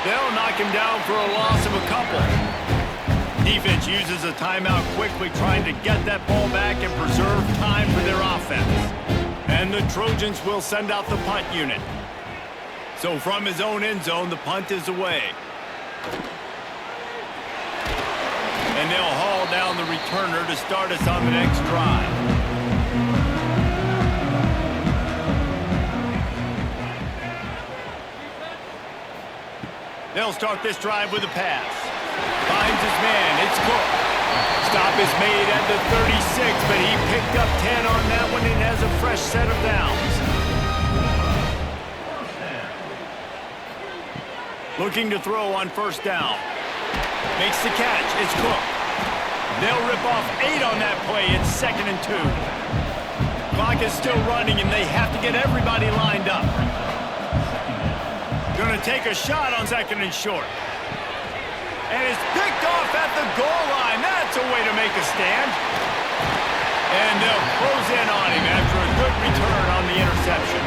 They'll knock him down for a loss of a couple. Defense uses a timeout quickly, trying to get that ball back and preserve time for their offense. And the Trojans will send out the punt unit. So from his own end zone, the punt is away. And they'll haul down the returner to start us on the next drive. They'll start this drive with a pass. Finds his man. It's Cook. Stop is made at the 36, but he picked up 10 on that one and has a fresh set of downs. Looking to throw on 1st down. Makes the catch. It's Cook. They'll rip off 8 on that play. It's 2nd and 2. Clock is still running, and they have to get everybody lined up. Going to take a shot on 2nd and short. And it's picked off at the goal line. That's a way to make a stand. And they'll close in on him after a good return on the interception.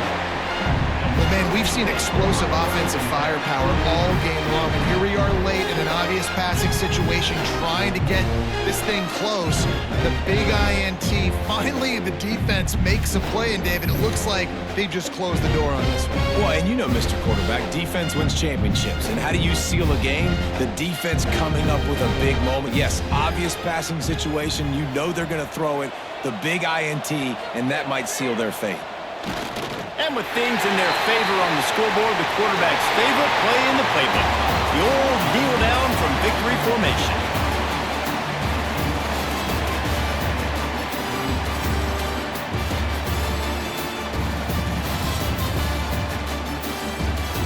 Well, man, we've seen explosive offensive firepower all game long, and here we are late in an obvious passing situation trying to get this thing close. The big INT, finally the defense makes a play, and David, it looks like they just closed the door on this one. Well, and you know, Mr. Quarterback, defense wins championships. And how do you seal a game? The defense coming up with a big moment. Yes, obvious passing situation. You know they're going to throw it. The big INT, and that might seal their fate. And with things in their favor on the scoreboard, the quarterback's favorite play in the playbook, the old kneel down from victory formation.